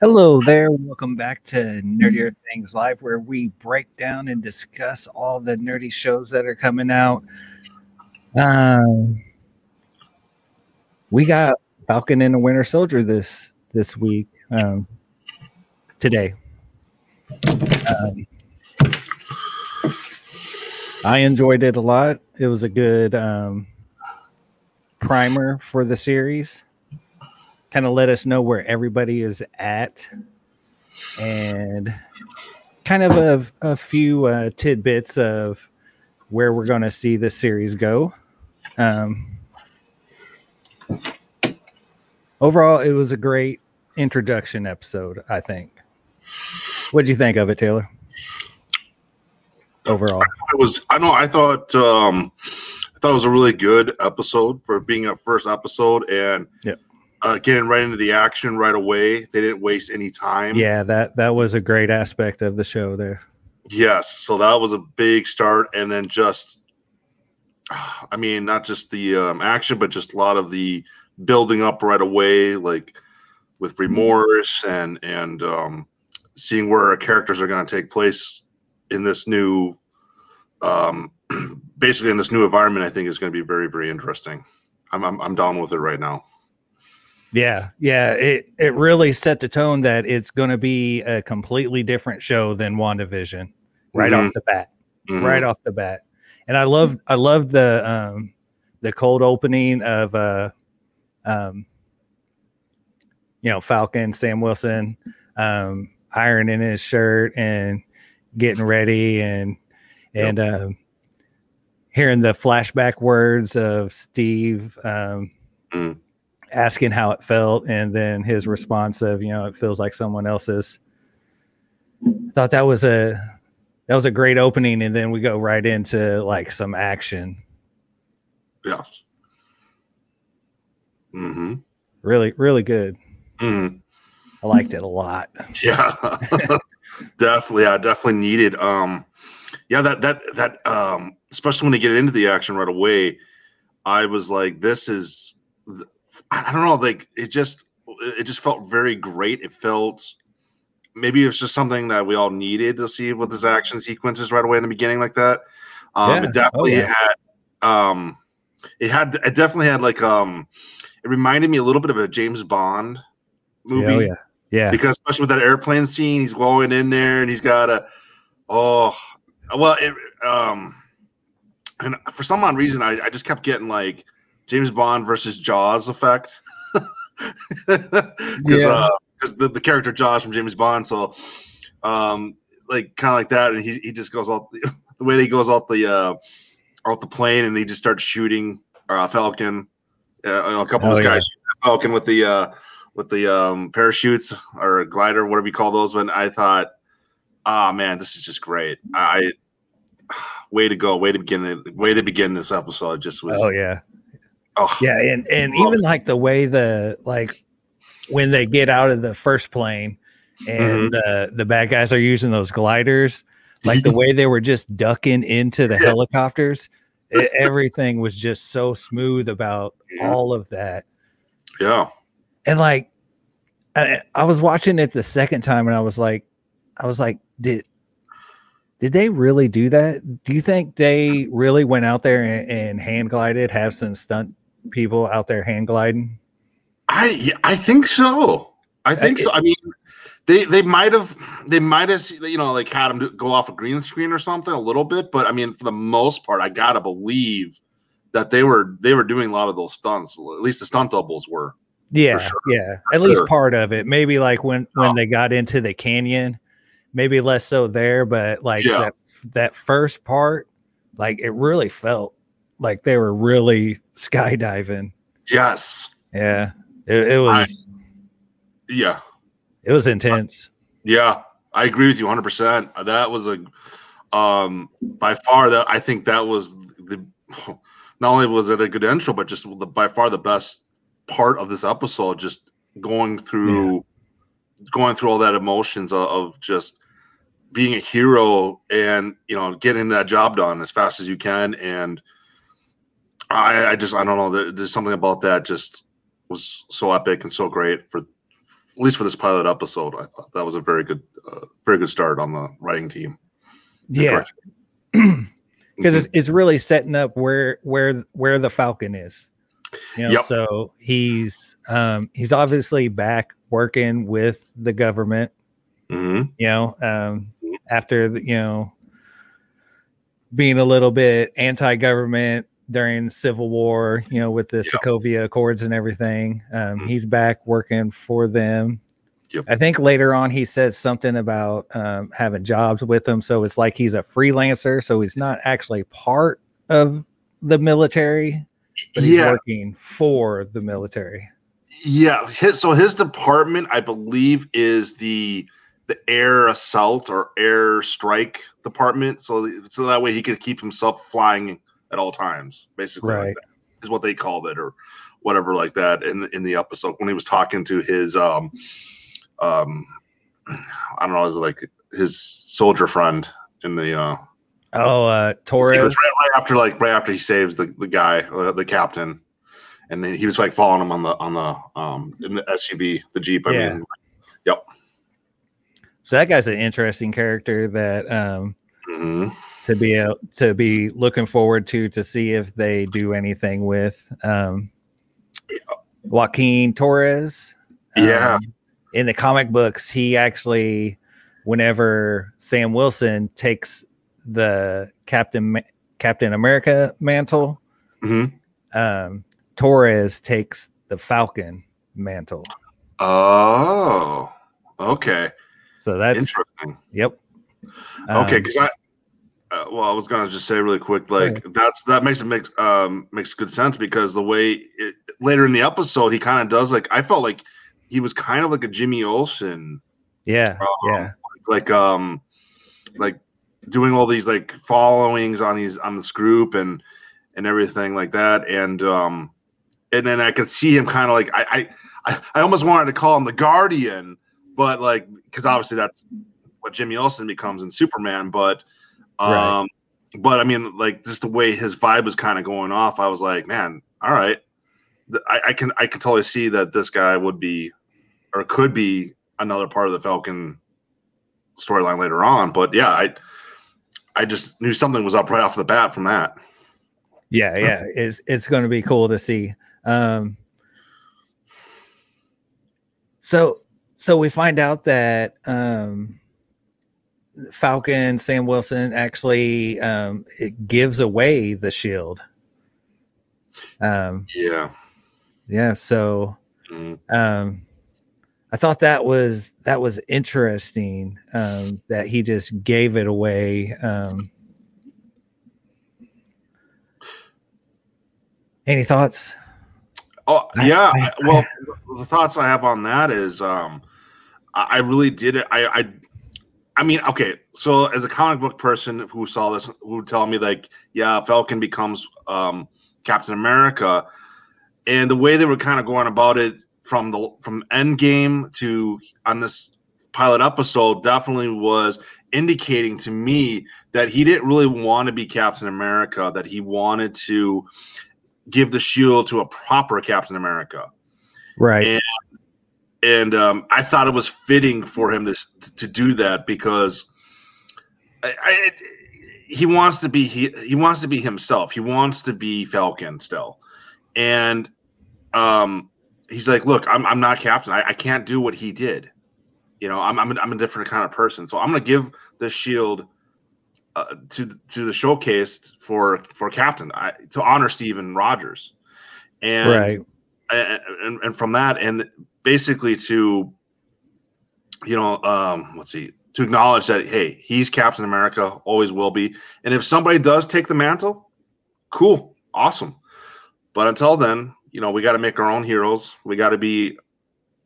Hello there. Welcome back to Nerdier Things Live, where we break down and discuss all the nerdy shows that are coming out. We got Falcon and the Winter Soldier this week, today. I enjoyed it a lot. It was a good primer for the series. Kind of let us know where everybody is at, and kind of a few tidbits of where we're going to see this series go. Overall, it was a great introduction episode, I think. What did you think of it, Taylor? Overall, I thought it was a really good episode for being a first episode, and getting right into the action right away. They didn't waste any time. Yeah, that was a great aspect of the show there. Yes, so that was a big start, and then just, I mean, not just the action, but just a lot of the building up right away, like with remorse and seeing where our characters are going to take place in this new, basically in this new environment. I think is going to be very, very interesting. I'm down with it right now. Yeah, it really set the tone that it's going to be a completely different show than WandaVision right off the bat. Right off the bat. And I love the cold opening of Falcon, Sam Wilson ironing his shirt and getting ready and hearing the flashback words of Steve asking how it felt, and then his response of, it feels like someone else's. I thought that was a great opening, and then we go right into like some action. Yeah. Really, really good. I liked it a lot. Yeah. Definitely. I definitely needed that especially when they get into the action right away, I was like, this is, I don't know, like it just felt very great. It felt, maybe it's just something that we all needed to see with this action sequences right away in the beginning like that. It definitely it definitely had like it reminded me a little bit of a James Bond movie. Yeah. Because especially with that airplane scene, he's going in there and he's got and for some odd reason I just kept getting like James Bond versus Jaws effect. Because the character Jaws from James Bond, so like kind of like that, and he just goes out the way he goes out the plane, and he just starts shooting Falcon. A couple of those guys shoot Falcon with the parachutes or glider, whatever you call those. When I thought, man, this is just great. Way to go, way to begin this episode. It just was. And even like the way when they get out of the first plane and the bad guys are using those gliders, like the way they were just ducking into the helicopters, everything was just so smooth about all of that. Yeah. And like, I was watching it the second time and I was like, did they really do that? Do you think they really went out there and hand glided, have some stunt people out there hand gliding? I think so. I think so. I mean, they might have like had them go off a green screen or something a little bit, but I mean, for the most part, I gotta believe that they were doing a lot of those stunts. At least the stunt doubles were. Yeah, sure. Yeah. At least part of it. Maybe like when they got into the canyon, maybe less so there, but like that first part, like it really felt like they were really skydiving. Yes. Yeah. It was. It was intense. Yeah, I agree with you 100%. That was by far that I think that was not only was it a good intro, but just by far the best part of this episode. Just going through all that emotions of just being a hero and getting that job done as fast as you can. And I don't know, there's something about that just was so epic and so great for least for this pilot episode, I thought that was a very good start on the writing team. Yeah, because it's really setting up where the Falcon is. Yep. So he's obviously back working with the government. After being a little bit anti-government during the Civil War, with the Sokovia Accords and everything. He's back working for them. Yep. I think later on he says something about having jobs with them. So it's like he's a freelancer. So he's not actually part of the military, but he's working for the military. Yeah. His department, I believe, is the air assault or air strike department. So that way he could keep himself flying at all times, basically. Right. Like that is what they called it, or whatever, like that in the episode when he was talking to his I don't know, is it like his soldier friend in the Torres. Right after he saves the guy, the captain, and then he was like following him on the in the SUV, the Jeep. I mean, yep. So that guy's an interesting character that to be looking forward to see if they do anything with Joaquin Torres. In the comic books, he actually, whenever Sam Wilson takes the Captain America mantle, Torres takes the Falcon mantle. Oh, okay. So that's interesting. Yep. Okay, because I was gonna just say really quick, like that makes good sense, because the way later in the episode he kind of does, like, I felt like he was kind of like a Jimmy Olsen. Like doing all these like followings on this group and everything like that, and then I could see him kind of like I almost wanted to call him the Guardian, but like, because obviously that's what Jimmy Olsen becomes in Superman, but I mean, like, just the way his vibe was kind of going off, I was like, man, all right, I can totally see that this guy would be, or could be, another part of the Falcon storyline later on. But yeah, I just knew something was up right off the bat from that. Yeah, it's going to be cool to see. So we find out that Falcon, Sam Wilson, actually it gives away the shield. So I thought that was interesting, that he just gave it away. Any thoughts? Oh yeah, well, the thoughts I have on that is I really did it. I mean, okay, so as a comic book person who saw this, who would tell me, like, yeah, Falcon becomes Captain America, and the way they were kind of going about it from Endgame to on this pilot episode definitely was indicating to me that he didn't really want to be Captain America, that he wanted to give the shield to a proper Captain America. Right. And I thought it was fitting for him to do that, because he wants to be he wants to be himself. He wants to be Falcon still, and he's like, look, I'm not Captain. I can't do what he did. You know, I'm a different kind of person. So I'm going to give the shield to the showcase for Captain, to honor Steven Rogers, and and from that, and basically to, you know, to acknowledge that, hey, he's Captain America, always will be, and if somebody does take the mantle, cool, awesome, but until then, you know, we got to make our own heroes. We got to be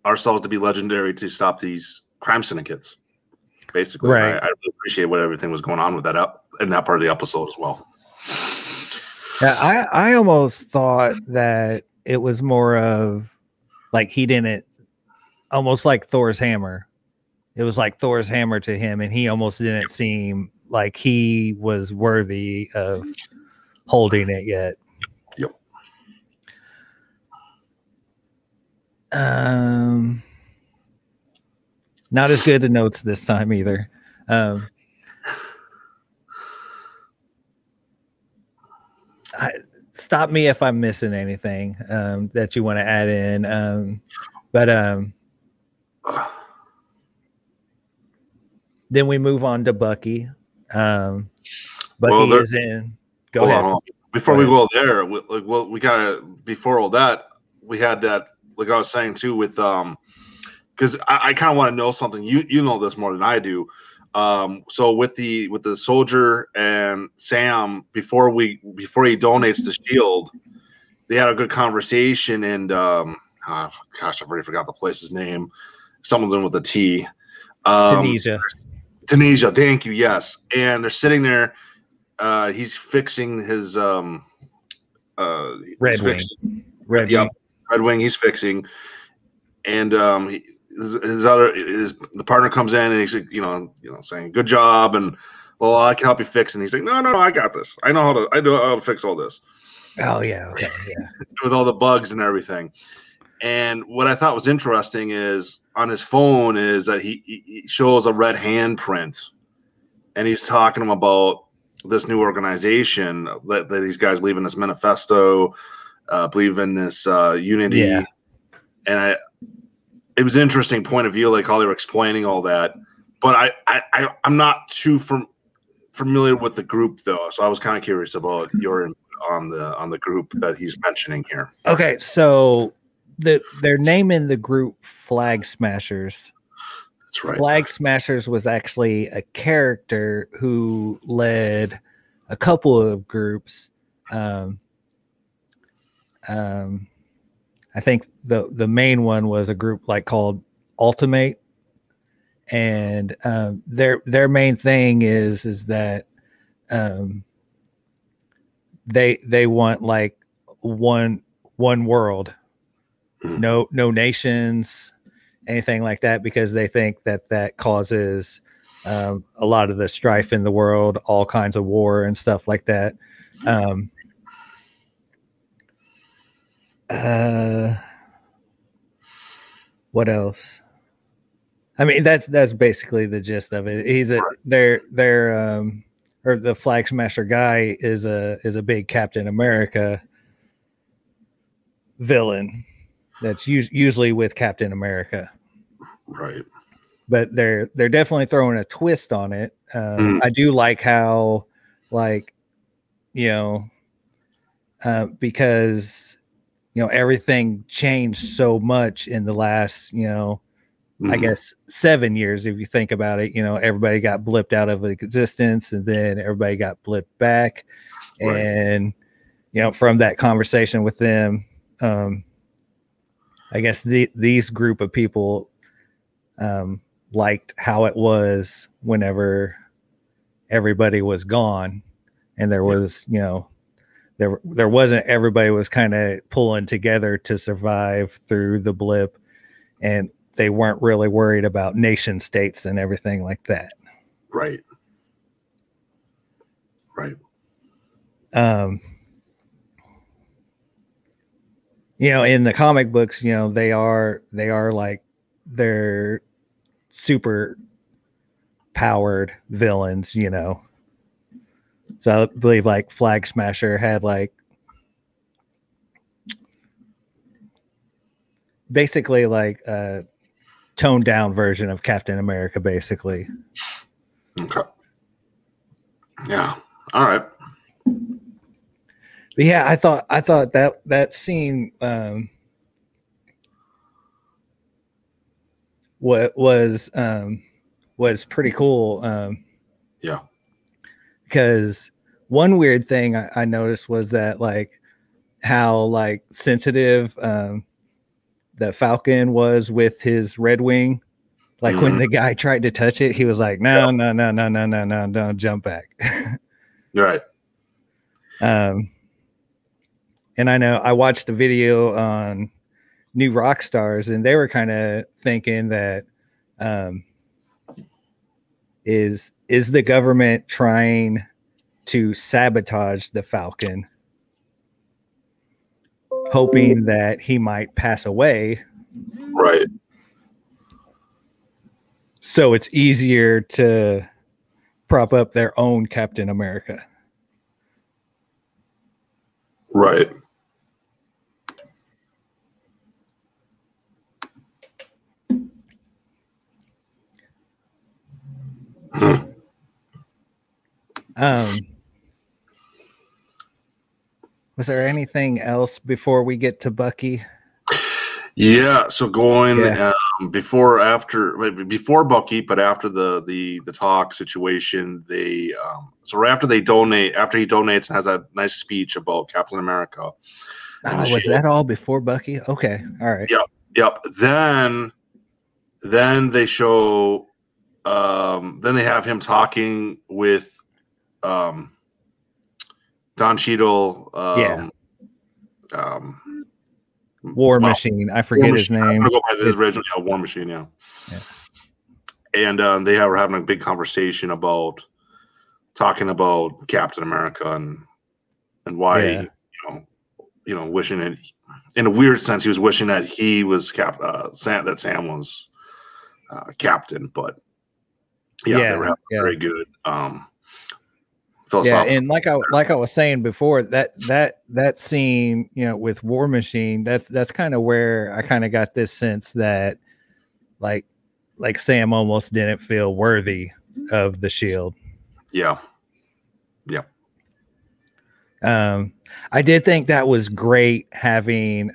ourselves to be legendary to stop these crime syndicates, basically. Right. I really appreciate what everything was going on with that in that part of the episode as well. Yeah, I almost thought that it was more of like he didn't, almost like Thor's hammer. It was like Thor's hammer to him, and he almost didn't seem like he was worthy of holding it yet. Yep. Not as good to notes this time either. Stop me if I'm missing anything that you want to add in. But then we move on to Bucky. Bucky is in. Go ahead. Before we go there, we gotta, before all that, we had that, like I was saying too, with because I kind of want to know something. You know this more than I do. So with the soldier and Sam, before he donates the shield, they had a good conversation, and gosh, I've already forgot the place's name. Something with a T. Tunisia. Tunisia, thank you. Yes, and they're sitting there. He's fixing his Red Wing. Red Wing. He's fixing, and the partner comes in and he's saying good job, and well, I can help you fix. And he's like, no, I got this. I know how to fix all this. Oh yeah, okay, yeah. With all the bugs and everything. And what I thought was interesting is on his phone is that he shows a red handprint, and he's talking about this new organization that these guys believe in, this manifesto, believe in this unity. Yeah. And it was an interesting point of view, like how they were explaining all that. But I'm not too familiar with the group though, so I was kind of curious about your input on the group that he's mentioning here. Okay, so they're naming the group Flag Smashers. That's right. Flag Smashers was actually a character who led a couple of groups. I think the main one was a group like called Ultimate, and their main thing is that they want like one world, no nations, anything like that, because they think that causes a lot of the strife in the world, all kinds of war and stuff like that. What else? I mean, that's basically the gist of it. They're or the Flag Smasher guy is a big Captain America villain that's usually with Captain America. Right. But they're definitely throwing a twist on it. I do like how, like, because everything changed so much in the last I guess 7 years, if you think about it. Everybody got blipped out of existence, and then everybody got blipped back. Right. And from that conversation with them, I guess these group of people liked how it was whenever everybody was gone, and there was there wasn't, everybody was kind of pulling together to survive through the blip, and they weren't really worried about nation states and everything like that. Right. In the comic books, they are like, they're super powered villains, So I believe like Flag Smasher had like basically like a toned down version of Captain America, basically. Okay. Yeah. All right. But yeah, I thought that scene was pretty cool. Yeah. Because one weird thing I noticed was that, like, how like sensitive that Falcon was with his Red Wing. Like when the guy tried to touch it, he was like, no, don't jump back. Right. And I know I watched a video on New Rockstars, and they were kind of thinking that is the government trying to sabotage the Falcon, hoping that he might pass away. Right. So it's easier to prop up their own Captain America. Right. Was there anything else before we get to Bucky? Yeah, so going before Bucky, but after the talk situation, they so right after he donates and has that nice speech about Captain America. Oh, was that all before Bucky? Okay, all right. Yep. Then they show then they have him talking with Don Cheadle. War Machine. I forget his name. I'm gonna go by his original War Machine. Yeah. And they were having a big conversation about talking about Captain America and why you know wishing it in a weird sense he was wishing that he was Sam was captain, but they were having very good philosophical. Yeah, and like I was saying before, that scene, you know, with War Machine, that's kind of where I kind of got this sense that like Sam almost didn't feel worthy of the shield. Yeah. I did think that was great having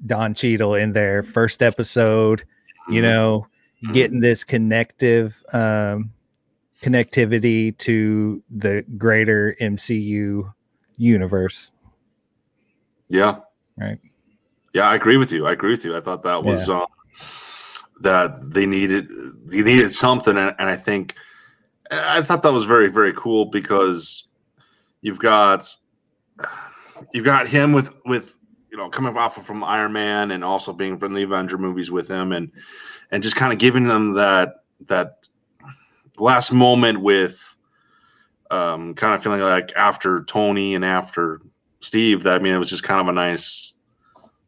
Don Cheadle in there first episode, you know, getting this connectivity to the greater MCU universe. Yeah. Right. Yeah, I agree with you. I thought that was that they needed something, and I thought that was very, very cool because you've got him with you know coming off from Iron Man and also being from the Avenger movies with him and just kind of giving them that last moment with kind of feeling like after Tony and after Steve, that I mean it was just kind of a nice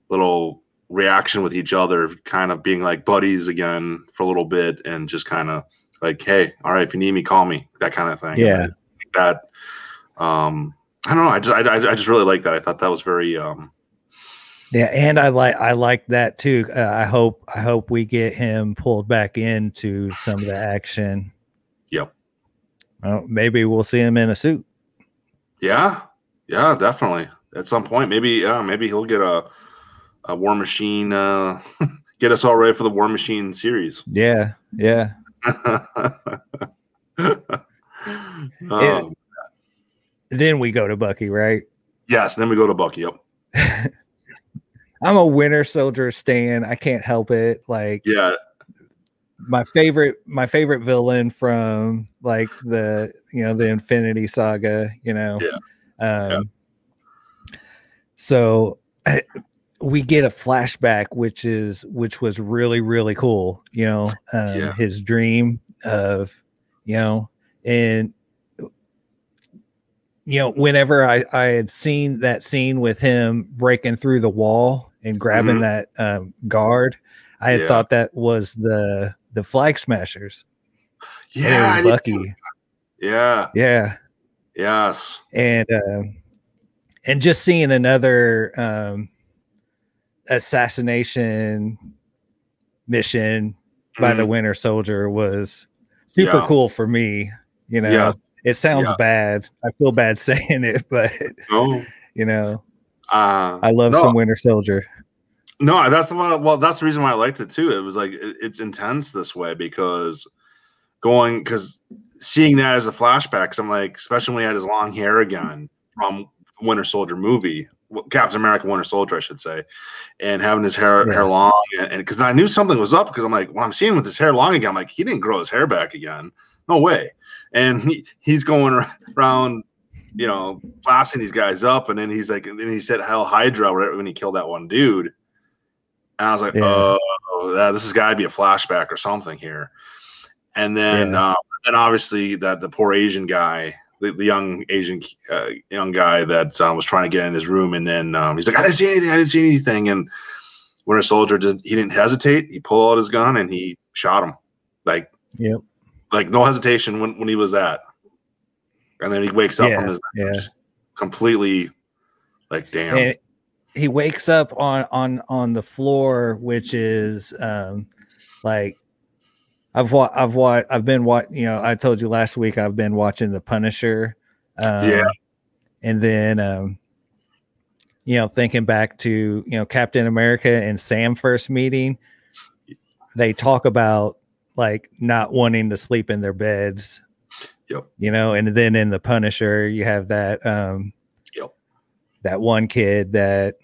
little reaction with each other, kind of being like buddies again for a little bit and just kind of like, hey, all right, if you need me, call me, that kind of thing. Yeah. That I don't know. I just really like that. I thought that was very yeah, and I like that too. I hope we get him pulled back into some of the action. Yep. Well, maybe we'll see him in a suit. Yeah, definitely. At some point, maybe he'll get a War Machine. Get us all ready for the War Machine series. Yeah. Then we go to Bucky, right? Yes, then we go to Bucky. Yep. I'm a Winter Soldier stan. I can't help it. Like, yeah, my favorite villain from like the Infinity Saga. You know, So we get a flashback, which was really, really cool. You know, his dream of, you know, and you know, whenever I had seen that scene with him breaking through the wall and grabbing that guard, I had thought that was the Flag Smashers. Yeah, and it was Bucky. Yeah. Yes. And just seeing another assassination mission by the Winter Soldier was super cool for me. You know, it sounds bad. I feel bad saying it, but you know, I love some Winter Soldier. No, that's the reason why I liked it too. It was like it's intense this way because seeing that as a flashback, 'cause I'm like, especially when he had his long hair again from the Winter Soldier movie, Captain America Winter Soldier, I should say, and having his hair long, and because I knew something was up because I'm like, when I'm seeing him with his hair long again, I'm like, he didn't grow his hair back again, no way, and he's going around, you know, blasting these guys up, and then he's like, and then he said Hell Hydra right when he killed that one dude, and I was like, this has got to be a flashback or something here, and then and obviously that the poor Asian guy. The young Asian young guy that was trying to get in his room, and then he's like, I didn't see anything. And Winter Soldier he didn't hesitate. He pulled out his gun and he shot him. Like Yep. Like no hesitation when he was at. And then he wakes up from his just completely like, damn. And he wakes up on the floor, which is like I've been watching, you know, I told you last week I've been watching The Punisher. And then you know, thinking back to, you know, Captain America and Sam first meeting, they talk about like not wanting to sleep in their beds. Yep. You know, and then in The Punisher, you have that that one kid that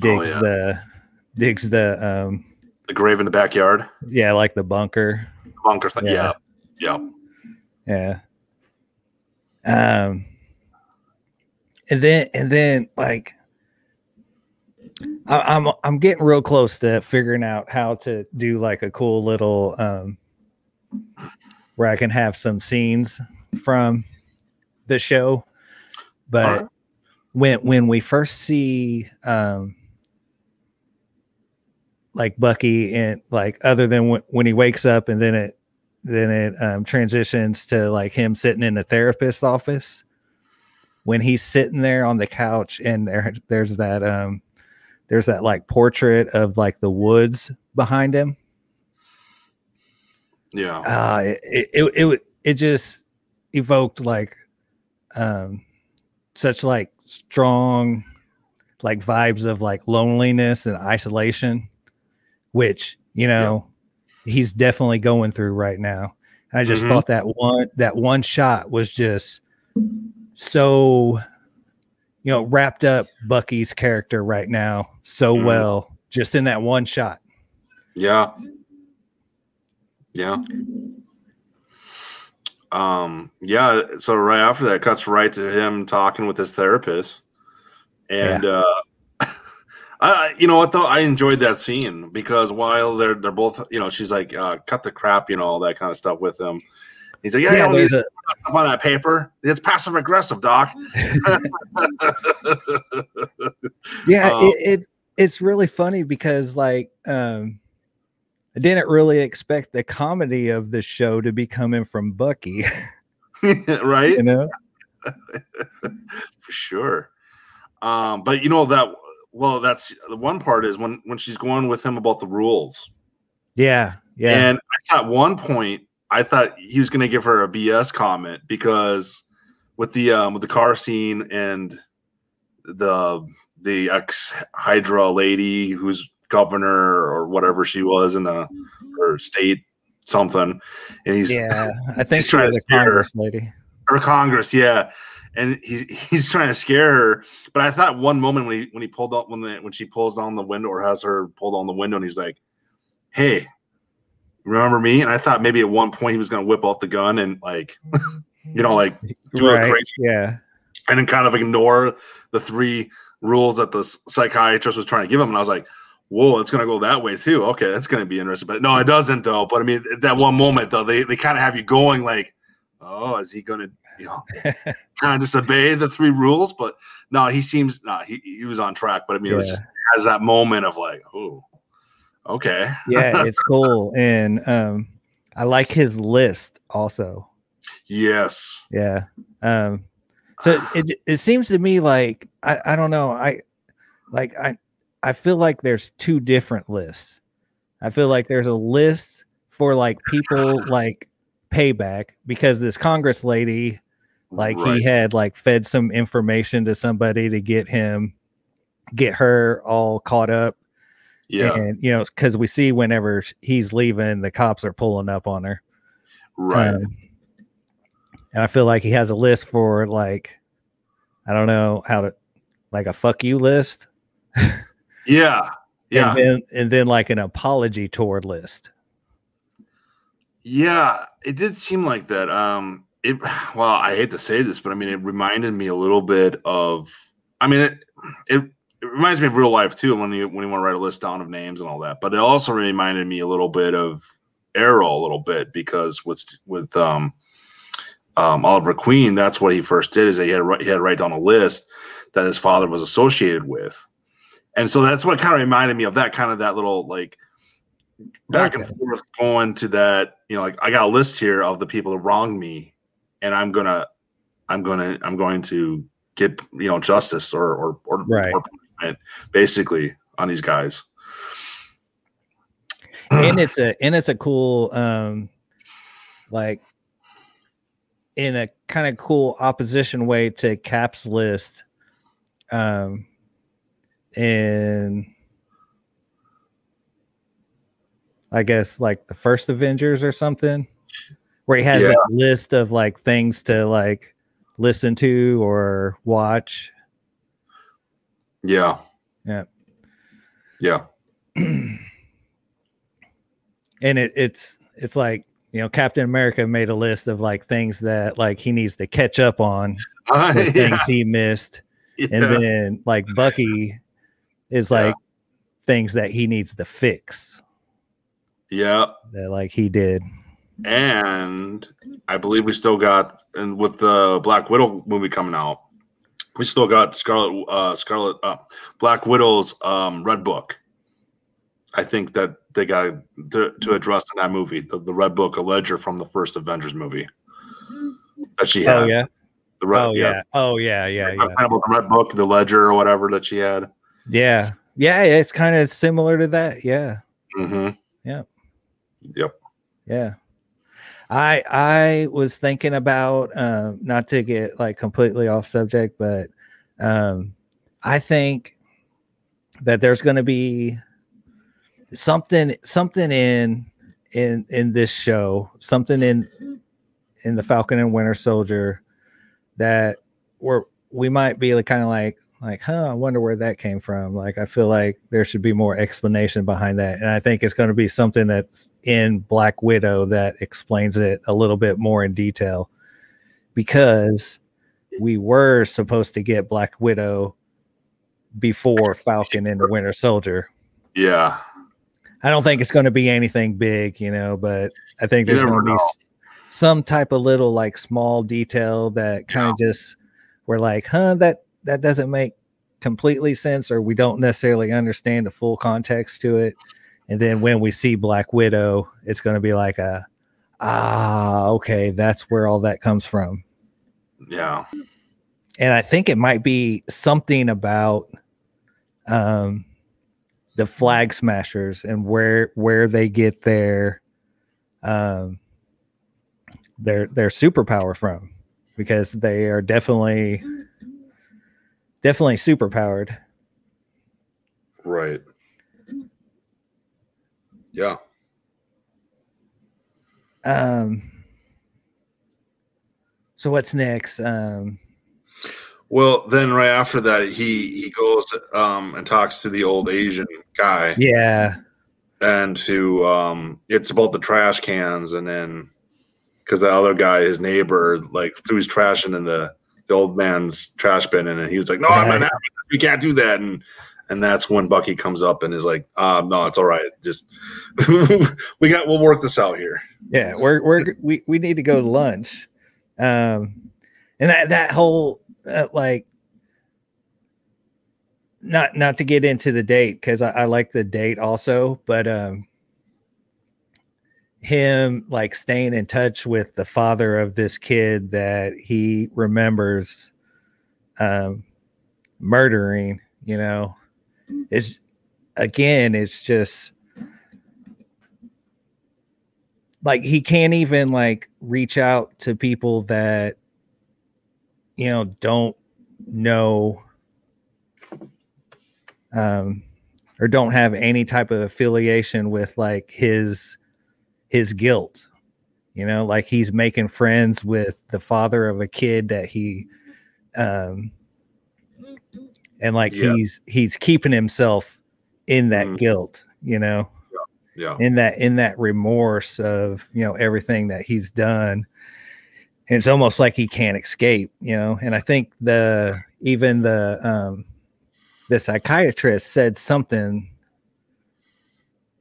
digs the grave in the backyard. Yeah, like the bunker. Bunker thing. Yeah. Yeah. And then like I'm getting real close to figuring out how to do like a cool little where I can have some scenes from the show. But when we first see like Bucky, and like other than when he wakes up, and then it transitions to like him sitting in the therapist's office, when he's sitting there on the couch, and there's that like portrait of like the woods behind him. Yeah. It just evoked like such like strong like vibes of like loneliness and isolation, which, you know, he's definitely going through right now. I just thought that one shot was just so, you know, wrapped up Bucky's character right now so well, just in that one shot. Yeah. So right after that, it cuts right to him talking with his therapist. And you know what though? I enjoyed that scene because while they're both, you know, she's like, cut the crap, you know, all that kind of stuff with him. He's like, yeah, there's stuff on that paper. It's passive aggressive, doc. It's really funny because like I didn't really expect the comedy of the show to be coming from Bucky. Right? You know? For sure. But you know that's the one part is when she's going with him about the rules. Yeah. And at one point I thought he was going to give her a BS comment because with the car scene and the ex Hydra lady who's governor or whatever she was in her state something, and I think she's trying to scare Congress lady. Her Congress, and he's trying to scare her. But I thought one moment when he pulled up when she pulls down the window or has her pull down the window, and he's like, "Hey, remember me?" And I thought maybe at one point he was going to whip out the gun and like, you know, like do a crazy, and then kind of ignore the 3 rules that the psychiatrist was trying to give him. And I was like, whoa, it's going to go that way too. Okay, that's going to be interesting. But no, it doesn't though. But I mean, at that one moment though, they kind of have you going like, oh, is he going to, you know, kind of disobey the 3 rules? But no, he seems he was on track. But I mean, it was just has that moment of like, oh, okay. Yeah, it's cool. And I like his list also. Yes. Yeah. So it seems to me like I don't know. I feel like there's 2 different lists. I feel like there's a list for like people like payback because this Congress lady, like he had like fed some information to somebody to get her all caught up. Yeah. And you know, because we see whenever he's leaving, the cops are pulling up on her. Right. And I feel like he has a list for like, I don't know how to, like a fuck you list. Yeah. And then like an apology tour list. Yeah, it did seem like that. Well, I hate to say this, but I mean, it reminded me a little bit of, I mean, it reminds me of real life too, when you want to write a list down of names and all that, but it also reminded me a little bit of Arrow a little bit because with Oliver Queen, that's what he first did is he had to write down a list that his father was associated with. And so that's what kind of reminded me of that kind of that little like back and forth going to that, you know, like I got a list here of the people who wronged me, and I'm going to get, you know, justice or punishment basically on these guys. And it's a cool like in a kind of cool opposition way to Cap's list in I guess like the first Avengers or something, where he has that list of like things to like listen to or watch. Yeah. And it's like, you know, Captain America made a list of like things that like he needs to catch up on, things he missed. And then like Bucky is like things that he needs to fix. Yeah. That like he did. And I believe we still got, and with the Black Widow movie coming out, we still got Black Widow's Red Book. I think that they got to address in that movie, the Red Book, a ledger from the first Avengers movie that she had. Oh yeah. About the Red Book, the ledger or whatever that she had. Yeah. Yeah, it's kind of similar to that. Yeah. Mm-hmm. Yeah. Yep. Yeah. I was thinking about not to get like completely off subject, but I think that there's going to be something in this show, something in the Falcon and Winter Soldier that we might be kind of like, I wonder where that came from. Like, I feel like there should be more explanation behind that. And I think it's going to be something that's in Black Widow that explains it a little bit more in detail, because we were supposed to get Black Widow before Falcon and the Winter Soldier. Yeah. I don't think it's going to be anything big, you know, but I think there's going to be some type of little like small detail that kind of just, we're like, that doesn't make completely sense, or we don't necessarily understand the full context to it. And then when we see Black Widow, it's going to be like okay, that's where all that comes from. Yeah. And I think it might be something about the Flag Smashers and where they get their superpower from, because they are definitely superpowered. Right. Yeah. So what's next? Well, then right after that, he goes and talks to the old Asian guy. Yeah. And to it's about the trash cans, and then because the other guy, his neighbor, like threw his trash in the old man's trash bin, and he was like, "No, I'm not having it. You can't do that." And that's when Bucky comes up and is like, "No, it's all right. Just we'll work this out here." Yeah, we need to go to lunch, and that whole like, not to get into the date, because I like the date also, but him like staying in touch with the father of this kid that he remembers murdering, you know, it's just like he can't even like reach out to people that, you know, don't know or don't have any type of affiliation with like his guilt, you know, like he's making friends with the father of a kid that he and like he's keeping himself in that guilt, you know, in that remorse of, you know, everything that he's done. And it's almost like he can't escape, you know. And I think the psychiatrist said something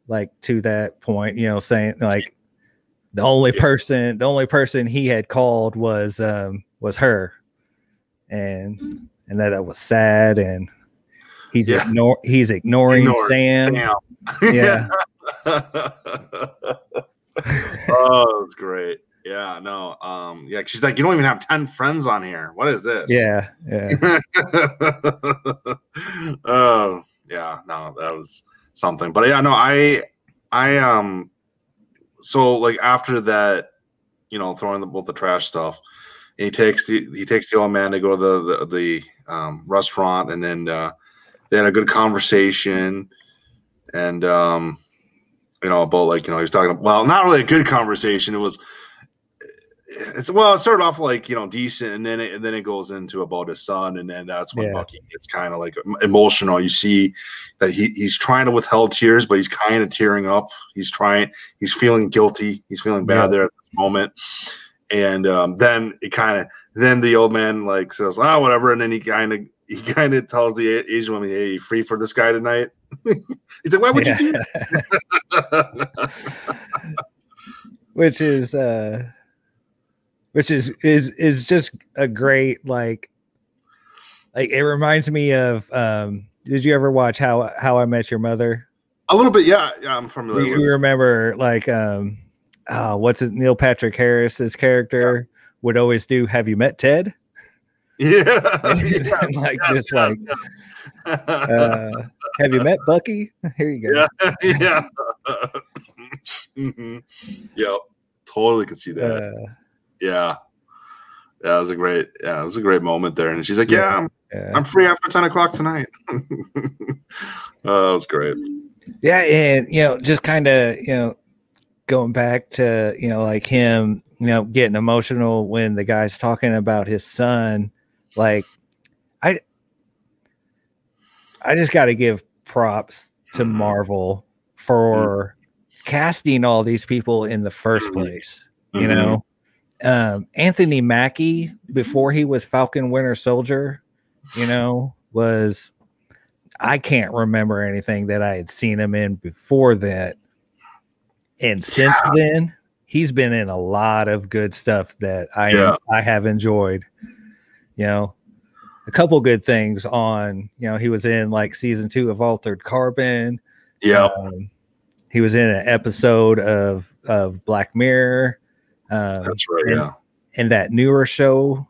like to that point, you know, saying like the only person he had called was her, and that was sad, and he's ignoring Sam. Yeah. Oh, it's great. Yeah, no. Yeah, she's like, you don't even have 10 friends on here. What is this? Yeah. Oh, yeah, no, that was something. But yeah, no, so like after that, throwing both the trash stuff, he takes the old man to go to the restaurant, and then they had a good conversation, and about like he was talking, well, not really a good conversation. It started off like decent, and then it goes into about his son, and then that's when Bucky gets kind of like emotional. You see that he's trying to withhold tears, but he's kind of tearing up. He's feeling guilty. He's feeling bad there at this moment. And then the old man like says, "Oh, whatever," and then he kind of tells the Asian woman, "Hey, you free for this guy tonight?" He's like, "Why would you do that?" Which is just a great like it reminds me of did you ever watch How I Met Your Mother? A little bit, yeah, I'm familiar with. You remember like what's it, Neil Patrick Harris's character would always do, "Have you met Ted?" Yeah, have you met Bucky? Here you go. Yeah. Mm-hmm. Yep, totally could see that. Yeah, it was a great moment there. And she's like, I'm free after 10 o'clock tonight. Oh, it was great. Yeah, and just kind of going back to like him getting emotional when the guy's talking about his son. Like I just got to give props to Marvel for casting all these people in the first place. Anthony Mackie, before he was Falcon Winter Soldier, was, I can't remember anything that I had seen him in before that. And since then, he's been in a lot of good stuff that I have enjoyed. A couple good things on, he was in like season 2 of Altered Carbon. Yeah. He was in an episode of Black Mirror. That's right. And that newer show,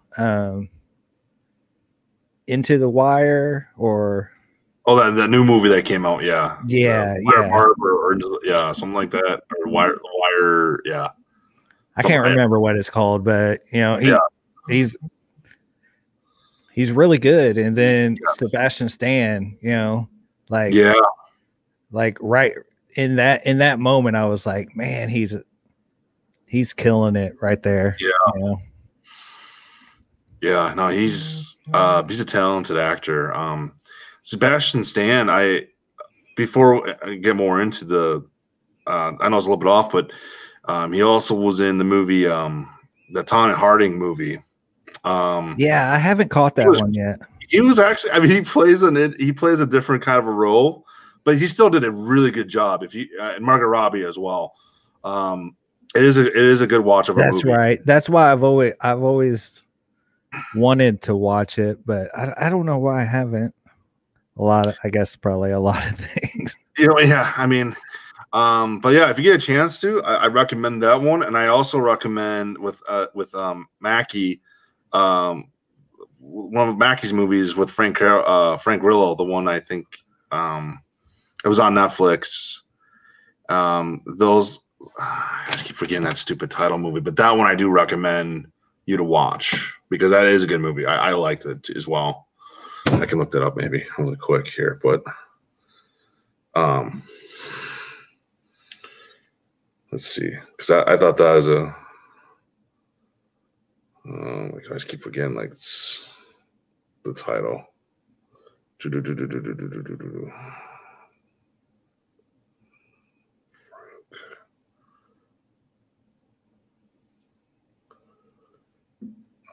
Into the Wire, or that new movie that came out. Wire, something like that, or Wire. Yeah, I can't remember what it's called, but he's really good. And then Sebastian Stan, like right in that moment, I was like, man, he's killing it right there. Yeah, no, he's a talented actor. Sebastian Stan, before I get more into the, I know it's a little bit off, but he also was in the movie, the Tanya Harding movie. I haven't caught that one yet. He was actually, he plays a different kind of a role, but he still did a really good job. And Margot Robbie as well. It is a good watch of a movie. That's right. That's why I've always wanted to watch it, but I don't know why I haven't. Probably a lot of things. I mean, but yeah, if you get a chance to, I recommend that one, and I also recommend with Mackie, one of Mackie's movies with Frank Grillo, the one I think it was on Netflix. I just keep forgetting that stupid title movie, but that one I do recommend you to watch because that is a good movie. I liked it as well. I can look that up maybe really quick here, but let's see, because I thought that was a. I just keep forgetting like it's the title.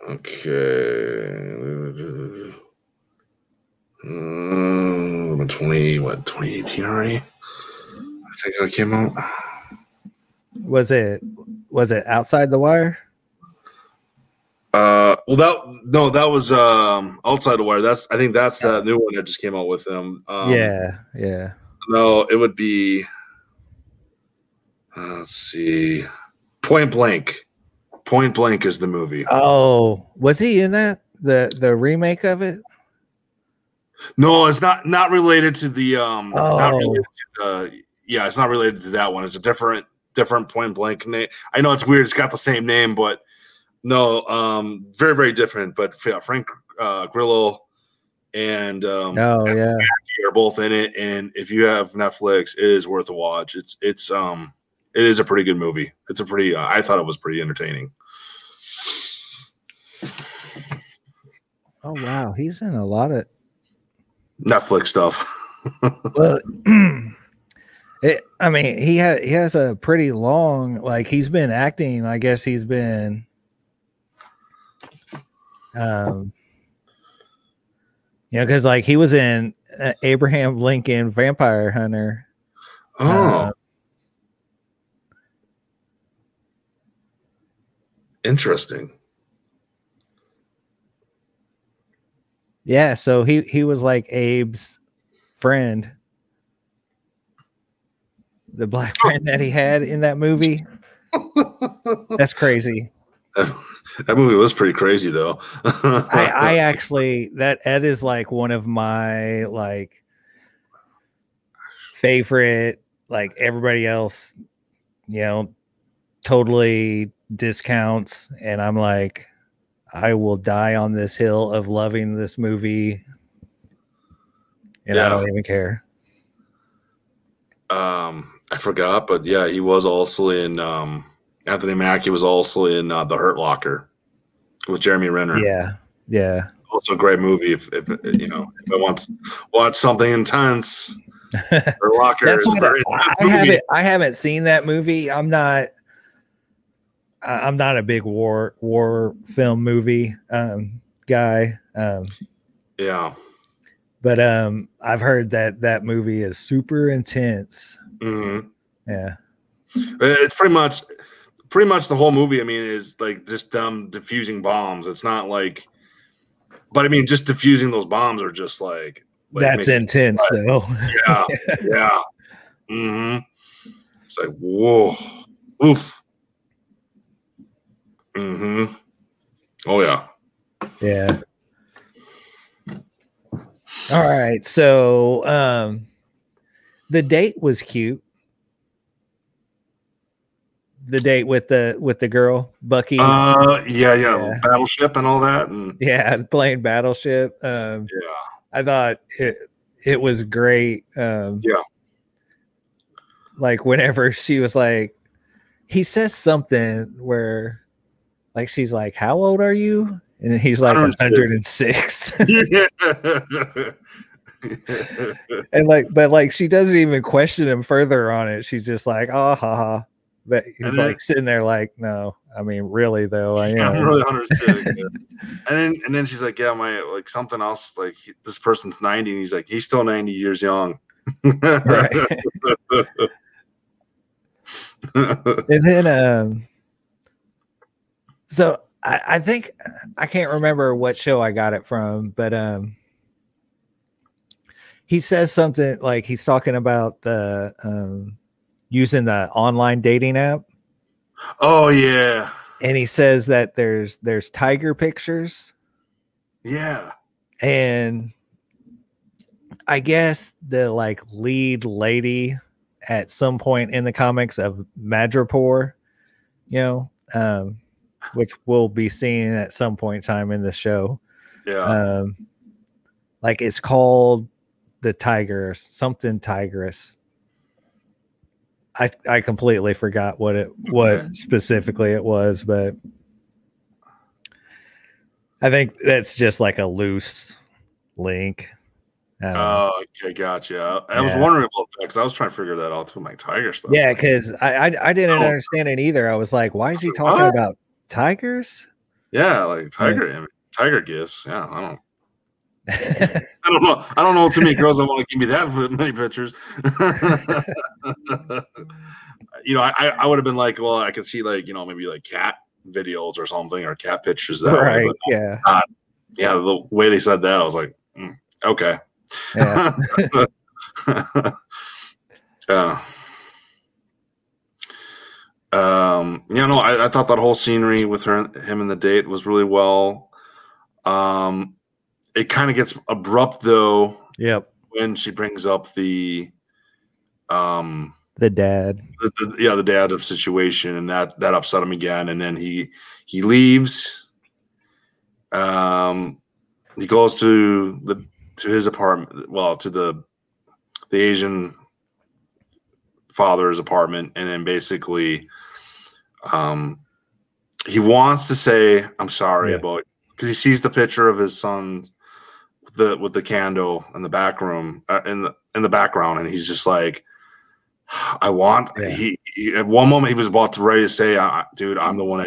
Okay. 2018 already? I think it came out. Was it Outside the Wire? That was Outside the Wire. I think that's the new one that just came out with him. Yeah. No, it would be. Let's see. Point Blank. Point Blank is the movie. Oh, was he in that? The remake of it? No, it's not related to the not related Oh, to yeah, it's not related to that one. It's a different Point Blank name. I know it's weird. It's got the same name, but no, very very different. But Frank Grillo and oh yeah. are both in it. And if you have Netflix, it is worth a watch. It is a pretty good movie. It's a pretty. I thought it was pretty entertaining. Oh wow, he's in a lot of Netflix stuff. well. I mean, he has a pretty long, like, he's been acting. I guess he's been, because like he was in Abraham Lincoln Vampire Hunter. Oh, interesting. Yeah, so he was like Abe's friend, the black friend that he had in that movie. That's crazy. That movie was pretty crazy, though. I actually that is like one of my like favorite. Like everybody else, totally discounts, and I'm like, I will die on this hill of loving this movie, and I don't even care. I forgot, but yeah, he was also in Anthony Mackie was also in The Hurt Locker with Jeremy Renner. Yeah. Also a great movie if I want to watch something intense. Hurt Locker That's is very intense. I haven't seen that movie. I'm not a big war film movie guy. Yeah. But I've heard that movie is super intense. Mm-hmm. Yeah. It's pretty much the whole movie. I mean, is like just them diffusing bombs. It's not like, but I mean, just diffusing those bombs are just like that's intense, though. Yeah. Yeah. Mm-hmm. It's like, whoa. Oof. Mm-hmm. Oh yeah. Yeah. All right. So the date was cute. The date with the girl, Bucky. Yeah. Battleship and all that. And playing Battleship. I thought it was great. Yeah. Like whenever she was like, he says something where like she's like, how old are you? And he's like 106. And but she doesn't even question him further on it. She's just like, oh, haha. But he's like sitting there like, no, I mean, really though, I am. I'm really 106. And then she's like, yeah, my like something else, like this person's 90, and he's like, he's still 90 years young. Right. And then so I think I can't remember what show I got it from, but he says something like he's talking about the using the online dating app. Oh yeah. And he says that there's tiger pictures. Yeah. And I guess the like lead lady at some point in the comics of Madripoor, which we'll be seeing at some point in time in the show. Yeah. Like it's called the Tiger, something Tigress. I completely forgot what specifically it was, but I think that's just like a loose link. Oh, okay, gotcha. I was wondering about that because I was trying to figure that out too, my tiger stuff. Yeah, because I didn't understand it either. I was like, why is he talking about tigers? Yeah, like tiger gifts. Yeah, I don't. I don't know too many girls that want to give me that many pictures. I would have been like, well, I could see like maybe like cat videos or something or cat pictures that way. But yeah, the way they said that, I was like, okay. Yeah. Yeah, no, I thought that whole scenery with him and the date was really well. It kind of gets abrupt though. Yep. When she brings up the dad. The dad of situation, and that upset him again, and then he leaves. He goes to his apartment, well, to the Asian father's apartment, and then basically he wants to say I'm sorry about, because he sees the picture of his son with the candle in the back room, in the background, and he's just like, I want. He at one moment he was about to ready to say, "Dude, I'm the one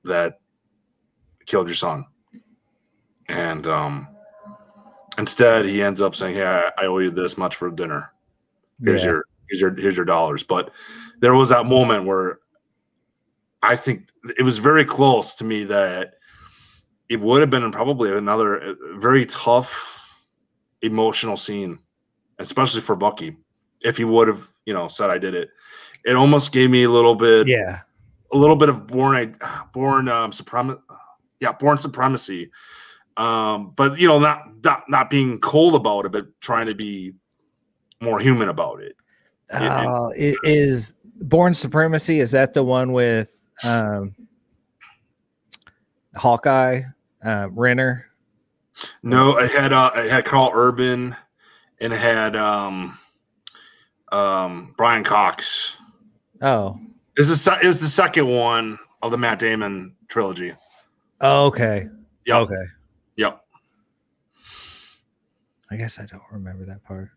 that killed your son," and instead he ends up saying, "Yeah, I owe you this much for dinner. Here's your dollars." But there was that moment where I think it was very close to me that it would have been probably another very tough emotional scene, especially for Bucky, if he would have, said I did it. It almost gave me a little bit of born supremacy. But not being cold about it, but trying to be more human about it. It is Born Supremacy. Is that the one with Hawkeye, Renner? No, it had Carl Urban, and it had Brian Cox. Oh, it was the second one of the Matt Damon trilogy. Oh, okay. Yep. Okay. Yep. I guess I don't remember that part.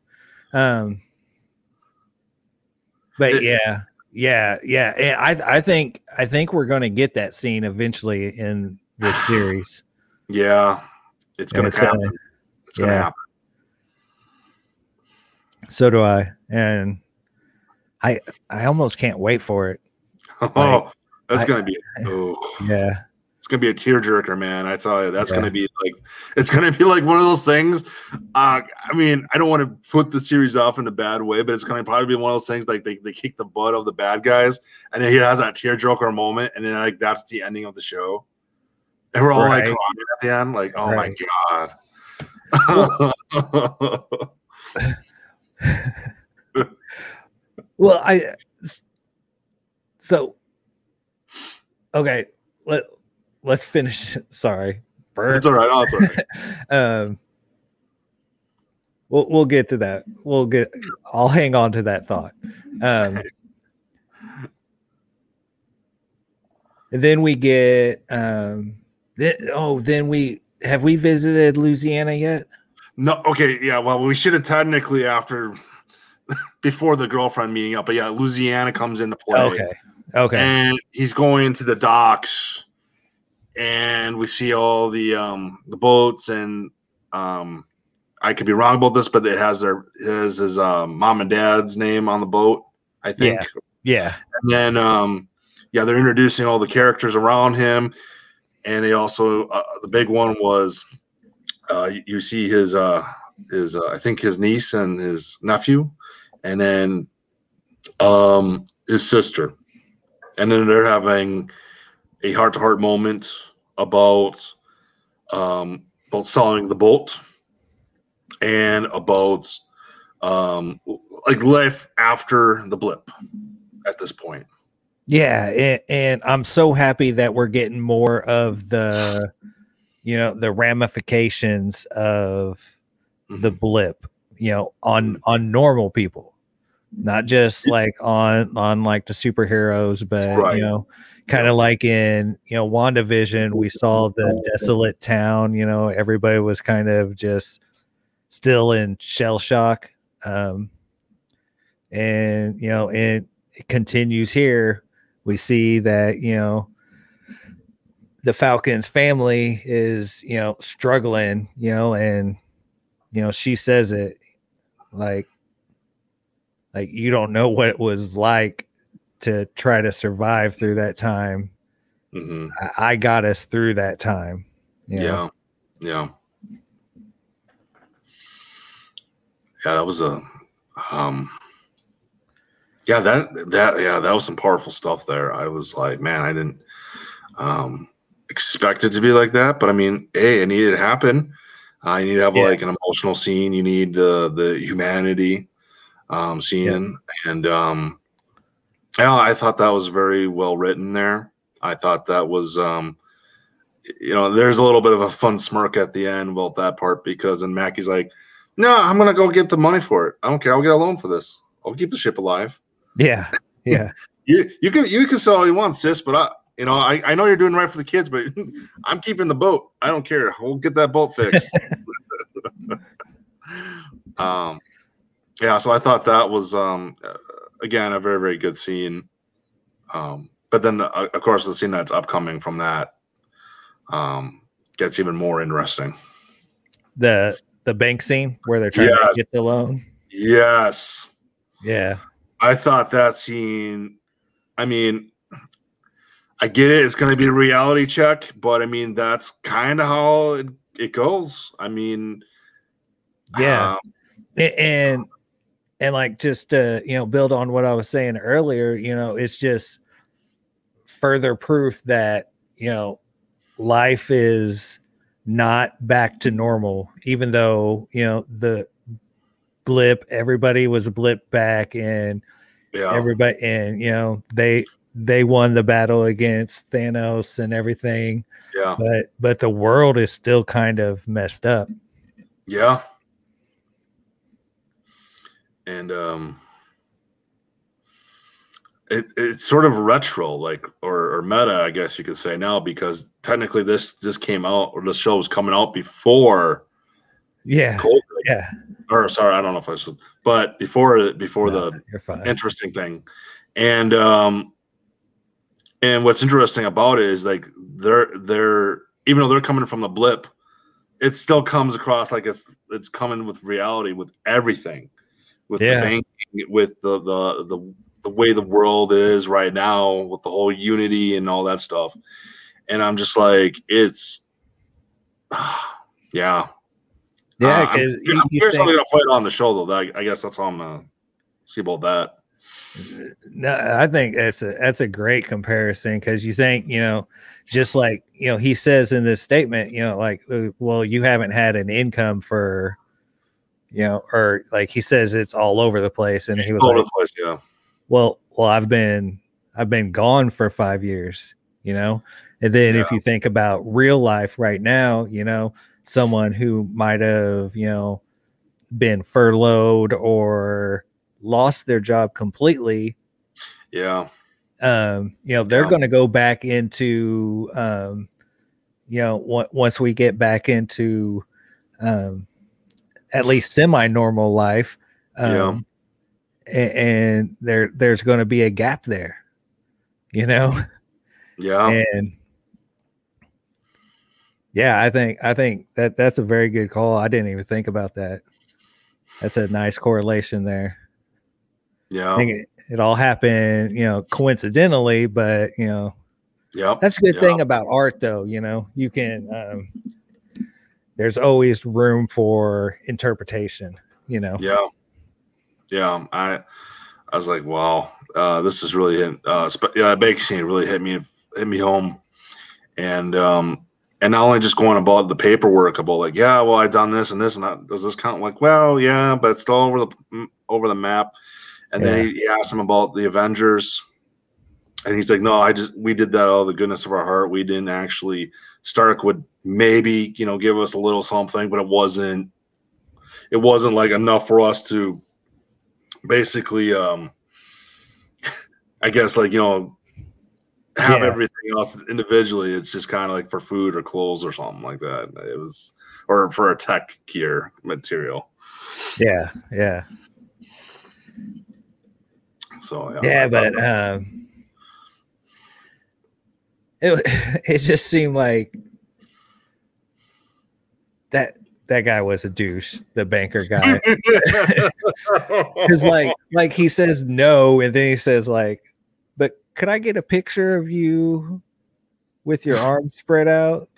But yeah. I think we're going to get that scene eventually in this series. Yeah, it's going to happen. It's going to happen. So do I, and I almost can't wait for it. That's going to be it's going to be a tearjerker, man. I tell you, that's going to be it's going to be like one of those things. I mean, I don't want to put the series off in a bad way, but it's going to probably be one of those things like they kick the butt of the bad guys, and then he has that tearjerker moment, and then that's the ending of the show, and we're all like crying at the end, like, oh my god. Well, okay, let's finish. Sorry, It's all right. Oh, it's all right. We'll get to that. I'll hang on to that thought. And then we get then we visited Louisiana yet? No. Okay. Yeah. Well, we should have technically before the girlfriend meeting up, but yeah, Louisiana comes into play. Okay. And he's going into the docks, and we see all the boats, and I could be wrong about this, but it has his mom and dad's name on the boat, I think. Yeah. And then they're introducing all the characters around him, and they also the big one was you see his I think his niece and his nephew, and then his sister, and then they're having a heart-to-heart moment about selling the boat and about life after the blip at this point. Yeah, and I'm so happy that we're getting more of the the ramifications of the blip, on normal people, not just like on like the superheroes, but kind of like in WandaVision, we saw the desolate town. Everybody was kind of just still in shell shock, and it continues here. We see that the Falcon's family is struggling, and she says it like you don't know what it was like to try to survive through that time. Mm-hmm. I got us through that time. Yeah. That was Yeah, that was some powerful stuff there. I was like, man, I didn't expect it to be like that, but I mean, hey, it needed to happen. You need to have like an emotional scene. You need the humanity scene, and yeah, I thought that was very well written there. I thought that was there's a little bit of a fun smirk at the end about that part because then Mackey's like, no, I'm gonna go get the money for it. I don't care. I'll get a loan for this. I'll keep the ship alive. Yeah. You can sell all you want, sis, but I know you're doing right for the kids, but I'm keeping the boat. I don't care. We'll get that boat fixed. Yeah, so I thought that was again a very, very good scene. But then of course the scene that's upcoming from that gets even more interesting. The bank scene where they're trying to get the loan. Yes. Yeah. I thought that scene, I mean, I get it. It's going to be a reality check, but I mean, that's kind of how it goes. I mean, yeah. And like, just to, build on what I was saying earlier, it's just further proof that, life is not back to normal, even though, the blip, everybody was a blip back, and everybody, and they won the battle against Thanos and everything. Yeah. But the world is still kind of messed up. Yeah. And it's sort of retro, like or meta, I guess you could say now, because technically this came out, or this show was coming out before COVID. Yeah. Or sorry, I don't know if I should, but before the interesting thing. And what's interesting about it is like they're even though they're coming from the blip, it still comes across like it's coming with reality, with everything, with the banking, with the way the world is right now, with the whole unity and all that stuff. And I'm just like, it's yeah. Yeah, I'm curious how they're gonna play it on the show, though. I guess that's all I'm gonna see about that. No, I think that's a great comparison, because you think, just like, he says in this statement, like, well, you haven't had an income for, or like he says it's all over the place, and he was all like, over the place, yeah. Well, I've been gone for 5 years, and then if you think about real life right now, someone who might have, been furloughed or lost their job completely. Yeah. They're going to go back into, once we get back into, at least semi-normal life, and there's going to be a gap there, Yeah. And yeah, I think that's a very good call. I didn't even think about that. That's a nice correlation there. Yeah. I think it all happened, coincidentally, but that's a good thing about art, though. You can, there's always room for interpretation, Yeah. I was like, wow, this is really hit. That bank scene really hit me home. And not only just going about the paperwork about like, yeah, well, I've done this and this, and that, does this count? Like, well, yeah, but it's still over the map. And then he asked him about the Avengers, and he's like, no, we did that out of the goodness of our heart. We didn't actually. Stark would maybe, give us a little something, but it wasn't like enough for us to basically, I guess, like, have everything else individually. It's just kind of like for food or clothes or something like that. It was, or for a tech gear material. Yeah. So but it just seemed like that guy was a douche, the banker guy. Because like he says no, and then he says like, but could I get a picture of you with your arms spread out?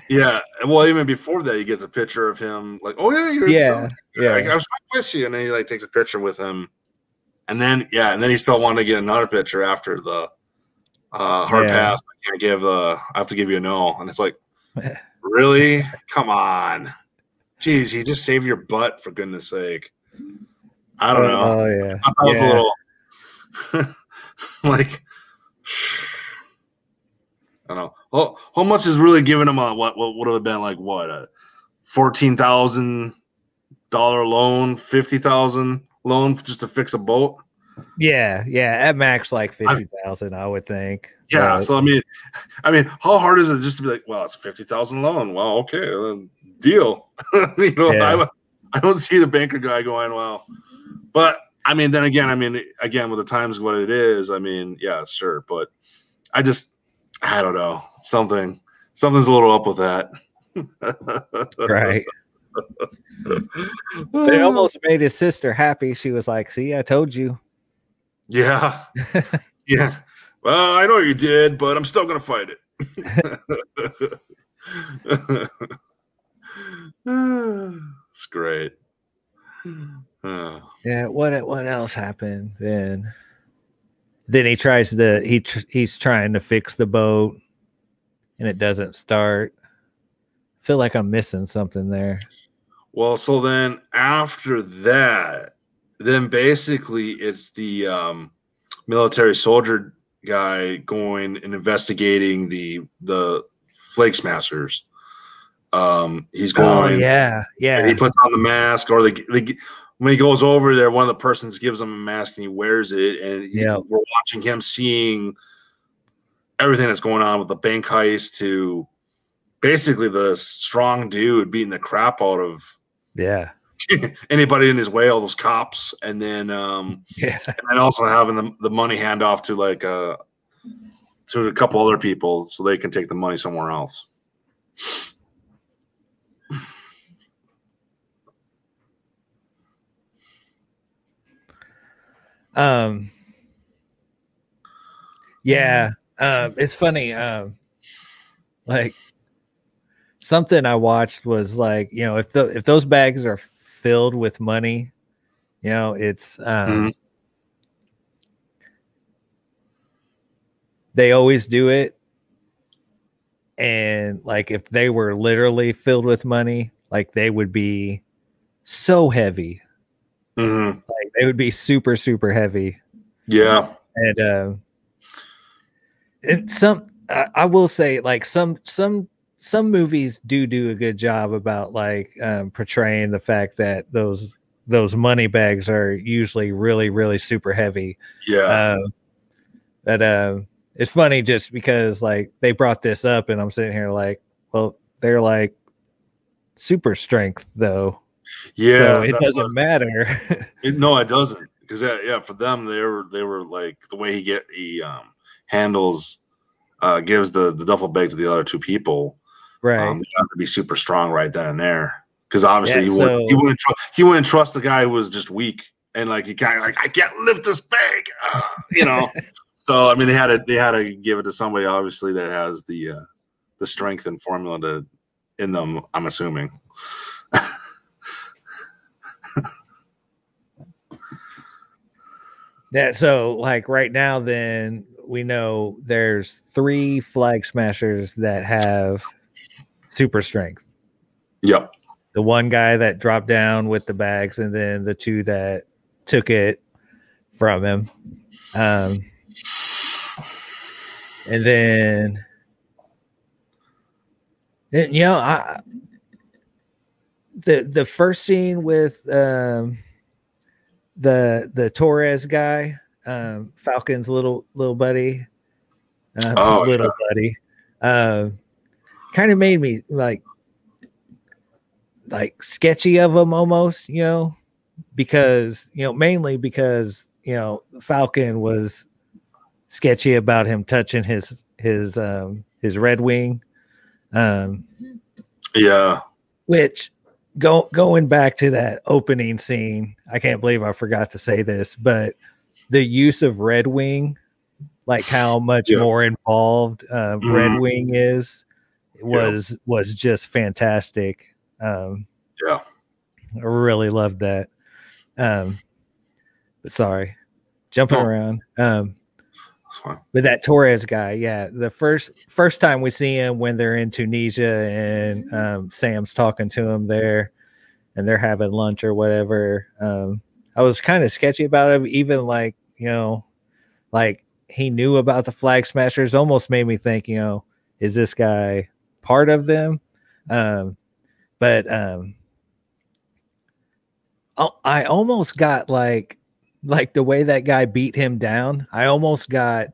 Yeah, well, even before that, he gets a picture of him, like, oh yeah, I was with you, and then he like takes a picture with him. And then he still wanted to get another picture after the hard pass. I have to give you a no. And it's like, really? Come on. Jeez, he just saved your butt, for goodness sake. I don't know. Oh yeah. I was a little like, I don't know. How much is really giving him a what would have been like a $14,000 loan, $50,000 loan just to fix a boat? Yeah, at max like 50,000, I would think. Yeah, so I mean, how hard is it just to be like, well, it's a 50,000 loan? Well, okay, deal. I don't see the banker guy going, well, but I mean, then again, with the times what it is, yeah, sure, but I don't know, something's a little up with that. Right. But it almost made his sister happy. She was like, see, I told you. Yeah. Yeah. Well, I know you did, but I'm still going to fight it. It's great. Yeah. What else happened then? Then he tries he's trying to fix the boat and it doesn't start. I feel like I'm missing something there. Well, so then after that, then basically it's the military soldier guy going and investigating the Flake Smashers. He's going. Oh, yeah. And he puts on the mask, or when he goes over there, one of the persons gives him a mask and he wears it, and we're watching him seeing everything that's going on with the bank heist to basically the strong dude beating the crap out of anybody in his way, all those cops, and then and also having the money handoff to to a couple other people so they can take the money somewhere else. It's funny. Like something I watched was like, if those bags are filled with money, it's they always do it. And like if they were literally filled with money, like they would be so heavy. Mm-hmm. Like they would be super, super heavy. Yeah. And I will say, like some movies do a good job about like portraying the fact that those money bags are usually really, really super heavy. Yeah. It's funny just because like they brought this up and I'm sitting here like, well, they're like super strength though. Yeah. So it doesn't matter. No, it doesn't. Because for them they were like the way he handles gives the duffel bag to the other two people. Right. They have to be super strong right then and there. Because obviously he wouldn't trust the guy who was just weak and like he kind of like, I can't lift this bag, So they had to give it to somebody obviously that has the strength and formula in them, I'm assuming. So like right now, then we know there's 3 Flag Smashers that have super strength. Yep. The one guy that dropped down with the bags, and then the 2 that took it from him. And then the first scene with the Torres guy, Falcon's little buddy, buddy, kind of made me like sketchy of him almost, because mainly because Falcon was sketchy about him touching his Red Wing, which going back to that opening scene, I can't believe I forgot to say this, but the use of Red Wing, like how much more involved Red Wing was just fantastic. I really loved that. But sorry, jumping around. But that Torres guy, yeah, the first time we see him when they're in Tunisia and Sam's talking to him there, and they're having lunch or whatever. I was kind of sketchy about him, even like, you know, like he knew about the Flag Smashers. Almost made me think, you know, is this guy part of them? But I almost got like the way that guy beat him down. I almost got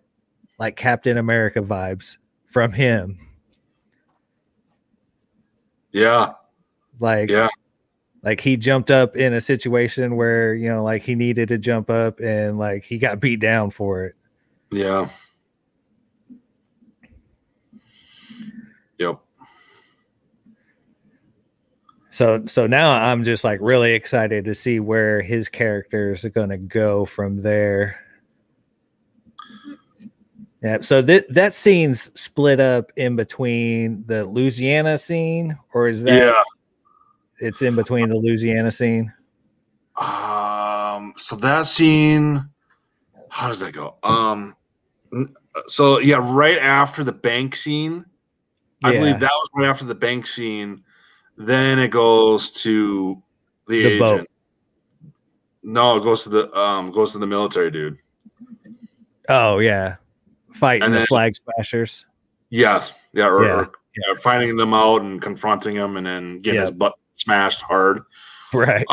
like Captain America vibes from him. Yeah. Like he jumped up in a situation where, you know, like he needed to jump up and like he got beat down for it. Yeah. Yep. So now I'm just like really excited to see where his characters are going to go from there. Yeah. So that scene's split up in between the Louisiana scene, or is that? Yeah. It's in between the Louisiana scene. So that scene, how does that go? So yeah, right after the bank scene, I believe that was right after the bank scene. Then it goes to the agent. Boat. No, it goes to the military dude. Oh yeah, fighting the Flag Smashers. Yes, or finding them out and confronting them, and then getting his butt smashed hard. Right.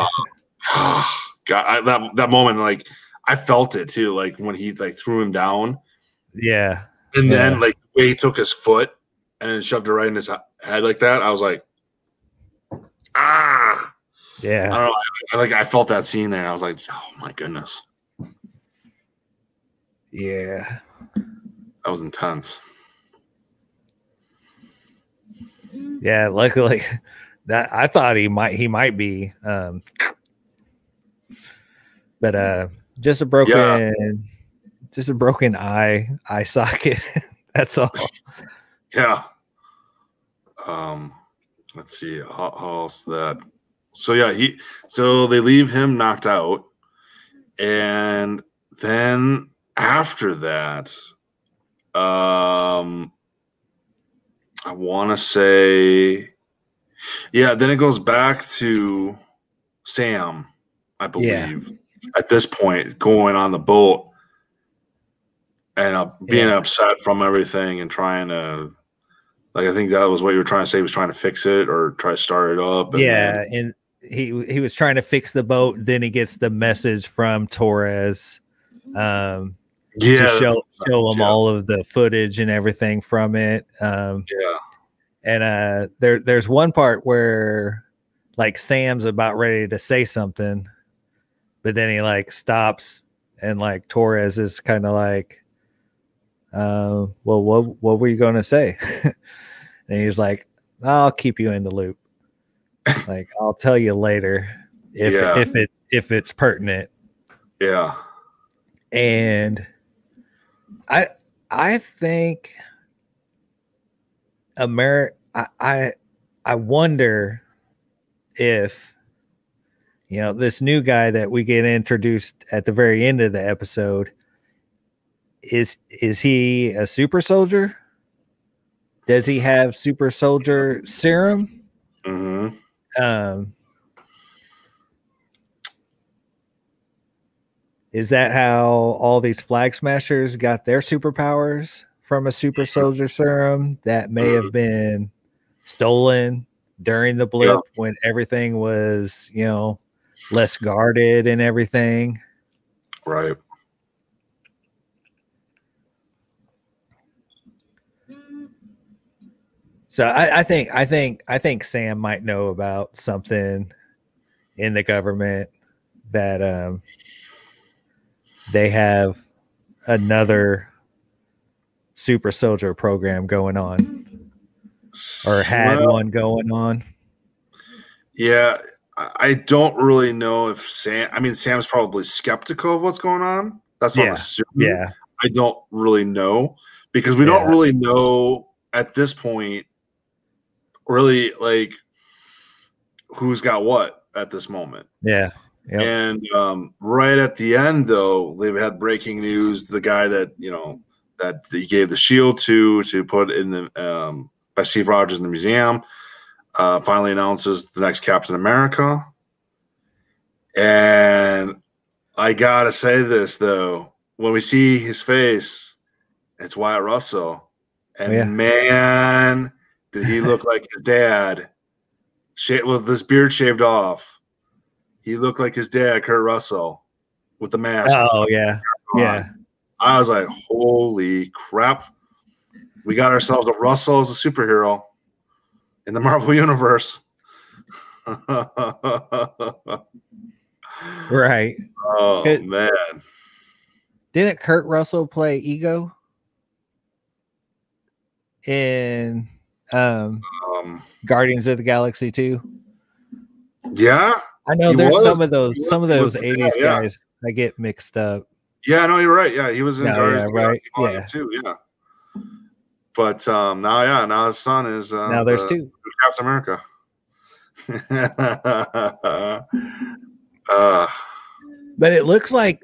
God, that moment, like I felt it too, like when he like threw him down. Yeah. And then like the way he took his foot and then shoved it right in his head like that, I was like, ah. Yeah. I don't know. I felt that scene there. I was like, oh my goodness. Yeah. That was intense. Yeah, luckily that I thought he might be but just a broken eye socket. That's all. Yeah. Let's see how else that. So yeah, so they leave him knocked out, and then after that, I want to say, yeah, then it goes back to Sam, I believe, at this point, going on the boat and being upset from everything and trying to, like, I think that was what you were trying to say, was trying to fix it or try to start it up. And and he was trying to fix the boat. Then he gets the message from Torres to show him all of the footage and everything from it. And there's one part where like Sam's about ready to say something, but then he like stops and like Torres is kind of like, well, what were you going to say? And he's like, I'll keep you in the loop. Like, I'll tell you later if it's pertinent. Yeah. And I think I wonder if, you know, this new guy that we get introduced at the very end of the episode, is he a super soldier? Does he have super soldier serum? Mm-hmm. Is that how all these Flag Smashers got their superpowers, from a super soldier serum that may have been stolen during the blip when everything was, you know, less guarded and everything? Right. So I think Sam might know about something in the government that they have another super soldier program going on, or had one going on. Yeah, I don't really know if Sam's probably skeptical of what's going on. That's what I'm assuming. Yeah. I don't really know, because we don't really know at this point really like who's got what at this moment. Yeah. Yep. And right at the end, though, they've had breaking news. The guy that that he gave the shield to put in the by Steve Rogers in the museum finally announces the next Captain America. And I gotta say this though, when we see his face, it's Wyatt Russell, and man, did he look like his dad? With this beard shaved off, he looked like his dad, Kurt Russell, with the mask. Oh yeah, yeah. I was like, holy crap, we got ourselves a Russell as a superhero in the Marvel universe. Right. Oh man. Didn't Kurt Russell play Ego in Guardians of the Galaxy 2? Yeah. I know there's some of those 80s guys I get mixed up. Yeah, no, you're right. Yeah, he was in Guardians of the Galaxy Volume 2, yeah. But now his son is now there's two. Captain America. But it looks like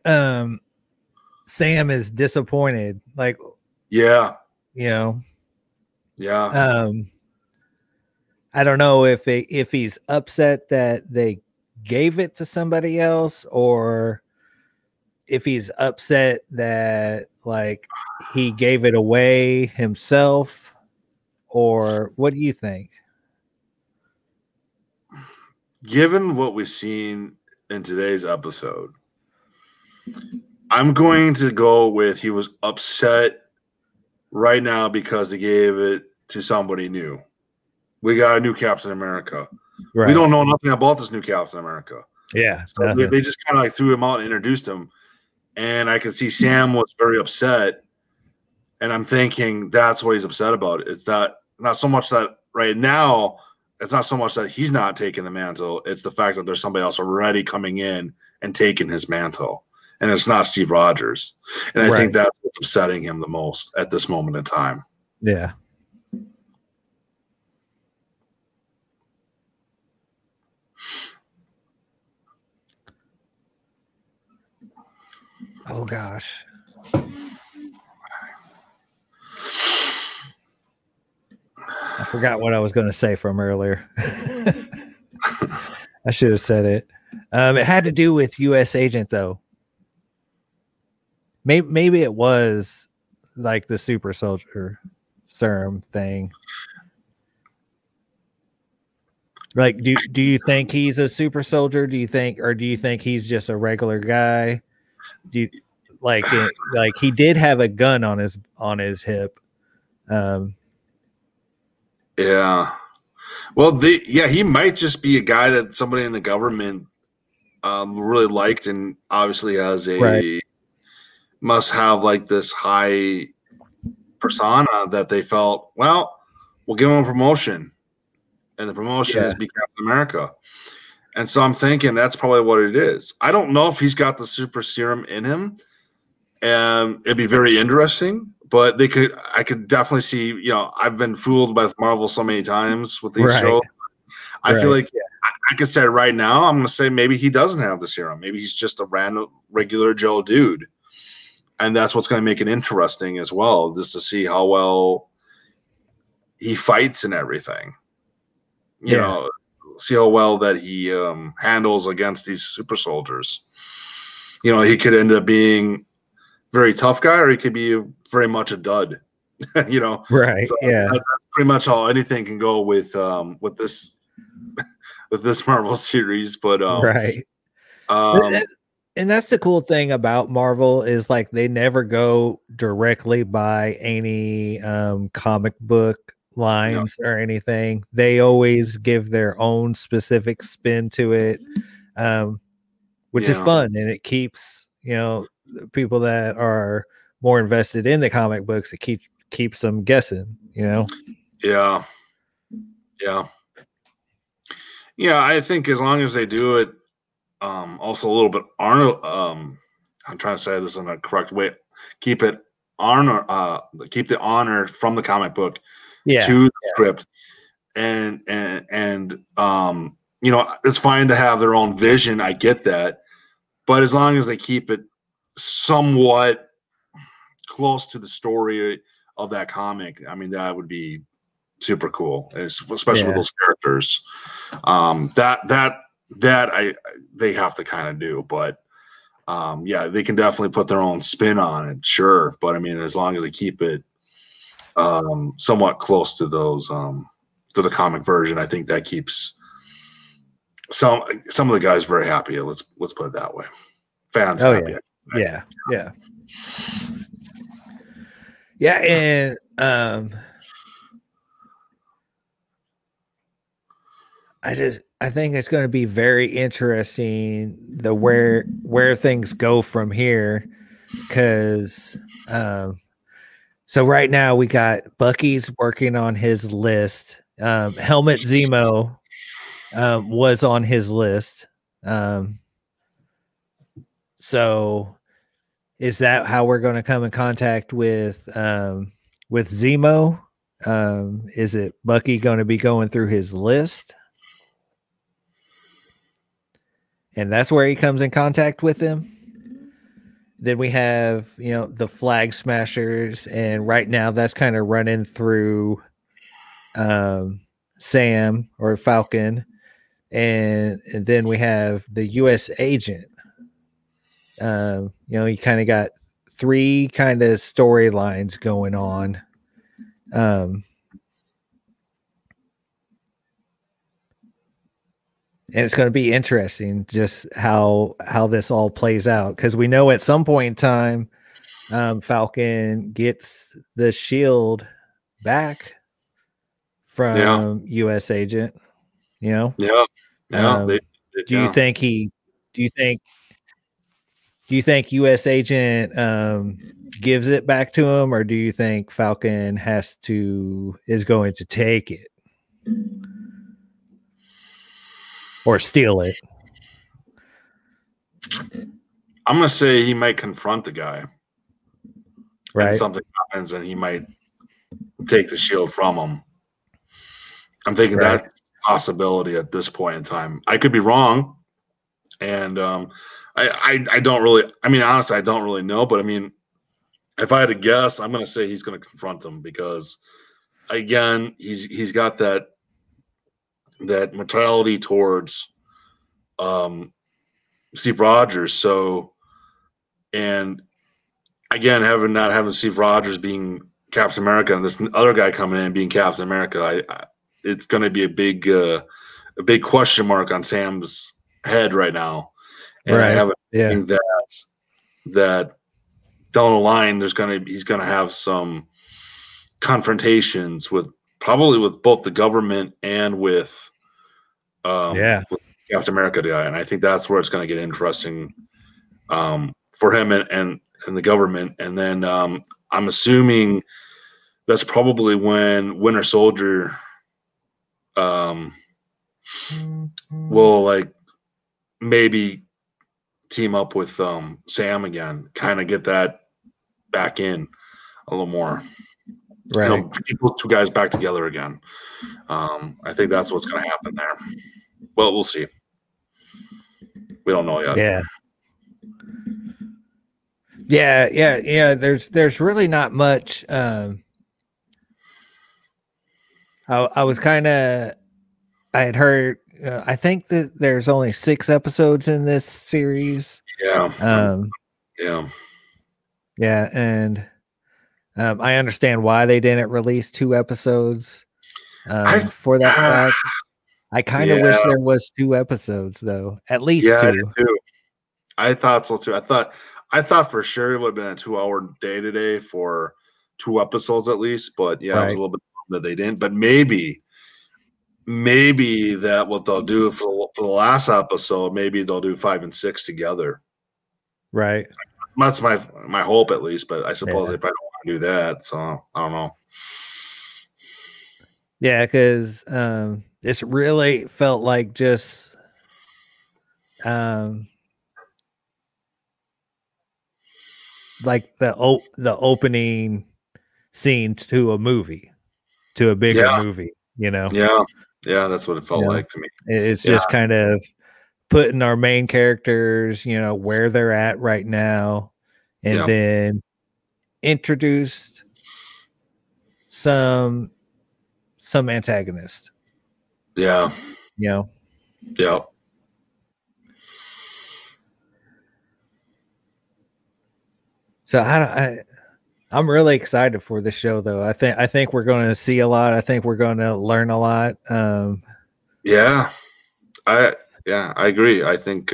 Sam is disappointed. Like, yeah, yeah. I don't know if he's upset that they gave it to somebody else, or if he's upset that like he gave it away himself, or what do you think? Given what we've seen in today's episode, I'm going to go with he was upset right now because they gave it to somebody new. We got a new Captain America. Right. We don't know nothing about this new Captain America. Yeah. So they just kind of like threw him out and introduced him. And I could see Sam was very upset. And I'm thinking that's what he's upset about. It's not so much that right now, it's not so much that he's not taking the mantle. It's the fact that there's somebody else already coming in and taking his mantle. And it's not Steve Rogers. And I think that's what's upsetting him the most at this moment in time. Yeah. Oh gosh. I forgot what I was going to say from earlier. I should have said it. It had to do with U.S. Agent, though. Maybe it was like the super soldier serum thing. Like, do you think he's a super soldier? Do you think he's just a regular guy? Do you, like he did have a gun on his hip? Yeah. Well, he might just be a guy that somebody in the government really liked, and obviously has must have like this high persona that they felt, well, we'll give him a promotion, and the promotion is be Captain America. And so I'm thinking that's probably what it is. I don't know if he's got the super serum in him, and it'd be very interesting. But I could definitely see, I've been fooled by Marvel so many times with these shows. I feel like I could say right now, I'm going to say maybe he doesn't have the serum. Maybe he's just a random, regular Joe dude. And that's what's going to make it interesting as well, just to see how well he fights and everything. You know, see how well that he handles against these super soldiers. He could end up being very tough guy, or he could be very much a dud, Right. So that's pretty much how anything can go with this Marvel series. But and that's the cool thing about Marvel is like they never go directly by any comic book lines or anything. They always give their own specific spin to it, which is fun, and it keeps people that are more invested in the comic books, it keeps them guessing, Yeah, I think as long as they do it also a little bit I'm trying to say this in a correct way, keep the honor from the comic book to the script, and you know, it's fine to have their own vision. I get that. But as long as they keep it somewhat close to the story of that comic, I mean, that would be super cool, especially with those characters. They have to kind of do, but yeah, they can definitely put their own spin on it, sure. But I mean, as long as they keep it somewhat close to those to the comic version, I think that keeps some of the guys very happy. Let's put it that way. Fans happy. Yeah. And I think it's going to be very interesting where things go from here, because so right now we got Bucky's working on his list. Helmet Zemo was on his list. So is that how we're going to come in contact with Zemo? Is it Bucky going to be going through his list? And that's where he comes in contact with him. Then we have, you know, the Flag Smashers, and right now that's kind of running through Sam or Falcon, and then we have the U.S. agent. You know, you kind of got 3 kind of storylines going on. And it's going to be interesting just how this all plays out, because we know at some point in time, Falcon gets the shield back from U.S. agent. You know, do you think U.S. agent gives it back to him, or do you think Falcon is going to take it? Or steal it? I'm gonna say he might confront the guy, right? And something happens, and he might take the shield from him. I'm thinking that's a possibility at this point in time. I could be wrong, and I don't really. I mean, honestly, I don't really know. But I mean, if I had to guess, I'm gonna say he's gonna confront him, because, again, he's got that mentality towards Steve Rogers. So, and again, not having Steve Rogers being Captain America and this other guy coming in being Captain America, it's going to be a big question mark on Sam's head right now. And I have a feeling that down the line he's going to have some confrontations with both the government and with Captain America guy, and I think that's where it's going to get interesting for him and the government. And then I'm assuming that's probably when Winter Soldier will maybe team up with Sam again, kind of get that back in a little more. Right. You know, get those 2 guys back together again. I think that's what's going to happen there. Well, we'll see. We don't know yet. Yeah. There's really not much. I had heard. I think that there's only 6 episodes in this series. Yeah. And I understand why they didn't release 2 episodes for that fact. I kind of wish there was 2 episodes, though. At least 2. I did too. I thought so too. I thought for sure it would have been a 2-hour day today for 2 episodes at least. But yeah, it was a little bit that they didn't. But maybe that what they'll do for the last episode, maybe they'll do 5 and 6 together. Right. That's my hope at least. But I suppose they probably don't want to do that. So I don't know. Yeah, because this really felt like just like the opening scene to a movie, to a bigger movie, you know? Yeah, that's what it felt like to me. It's just kind of putting our main characters, where they're at right now, and then introduced some antagonist. Yeah. Yeah. So I'm really excited for the show, though. I think we're going to see a lot. I think we're going to learn a lot. I agree. I think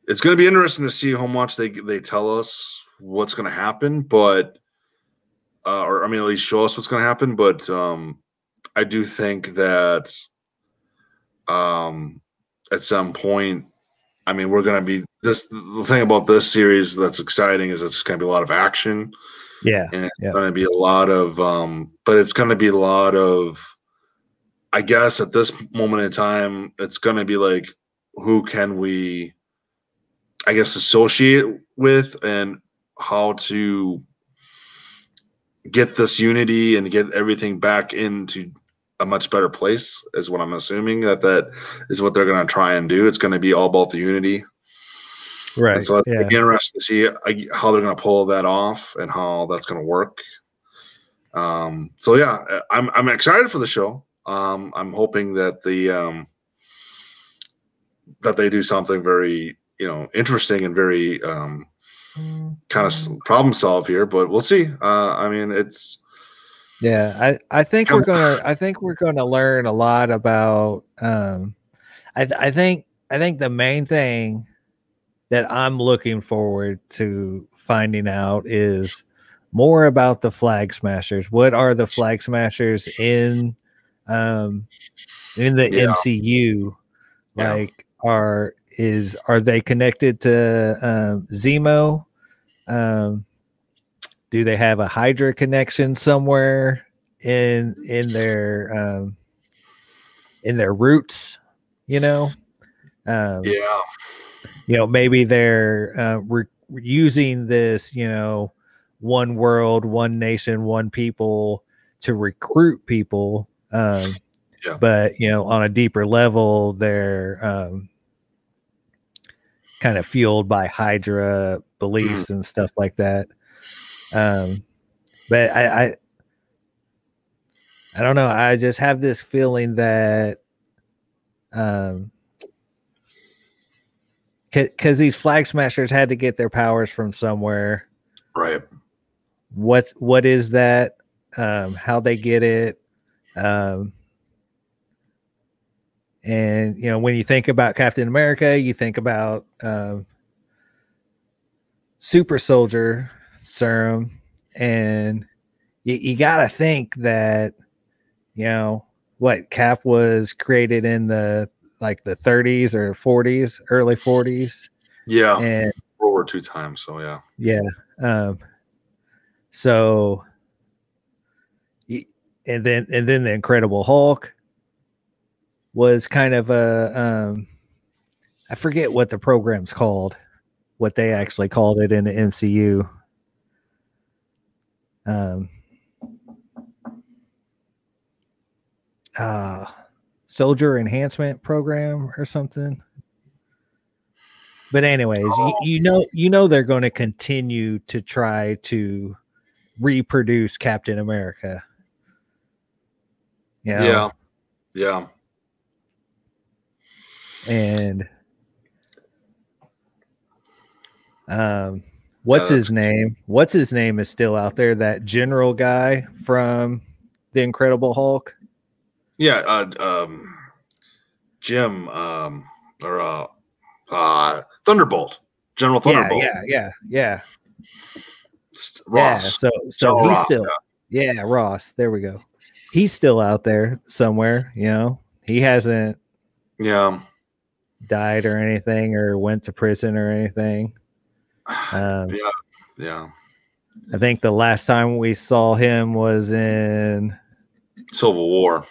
it's going to be interesting to see how much they tell us what's going to happen, but or I mean, at least show us what's going to happen. But I do think that at some point, I mean, we're going to be the thing about this series that's exciting is it's going to be a lot of action. Yeah. And it's going to be a lot of, but it's going to be a lot of, I guess at this moment in time, it's going to be like, who can we, I guess, associate with and how to get this unity and get everything back into a much better place is what I'm assuming that is what they're going to try and do. It's going to be all about the unity. Right. And so it's interesting to see how they're going to pull that off and how that's going to work. So yeah, I'm excited for the show. I'm hoping that that they do something very, interesting and very kind of problem solve here, but we'll see. I mean, it's I think we're gonna learn a lot about. I think the main thing that I'm looking forward to finding out is more about the Flag Smashers. What are the Flag Smashers in the MCU? Like, are they connected to Zemo? Do they have a Hydra connection somewhere in their roots? Maybe they're using this, one world, one nation, one people to recruit people. But on a deeper level, they're kind of fueled by Hydra beliefs and stuff like that. But I don't know. I just have this feeling that because these Flag Smashers had to get their powers from somewhere. Right. What is that? How they get it? And when you think about Captain America, you think about super soldier serum, and you gotta think that what Cap was created in the 30s or 40s, early 40s. And World War II time. So so and then the Incredible Hulk was kind of a I forget what the program's called, what they actually called it in the MCU. Soldier Enhancement Program or something. But anyways, you know they're going to continue to try to reproduce Captain America. Yeah. And what's his name? What's his name is still out there, that general guy from the Incredible Hulk. Jim or Thunderbolt. General Thunderbolt. Yeah. Ross. So he's Ross, still Ross. There we go. He's still out there somewhere, He hasn't died or anything or went to prison or anything. I think the last time we saw him was in Civil War,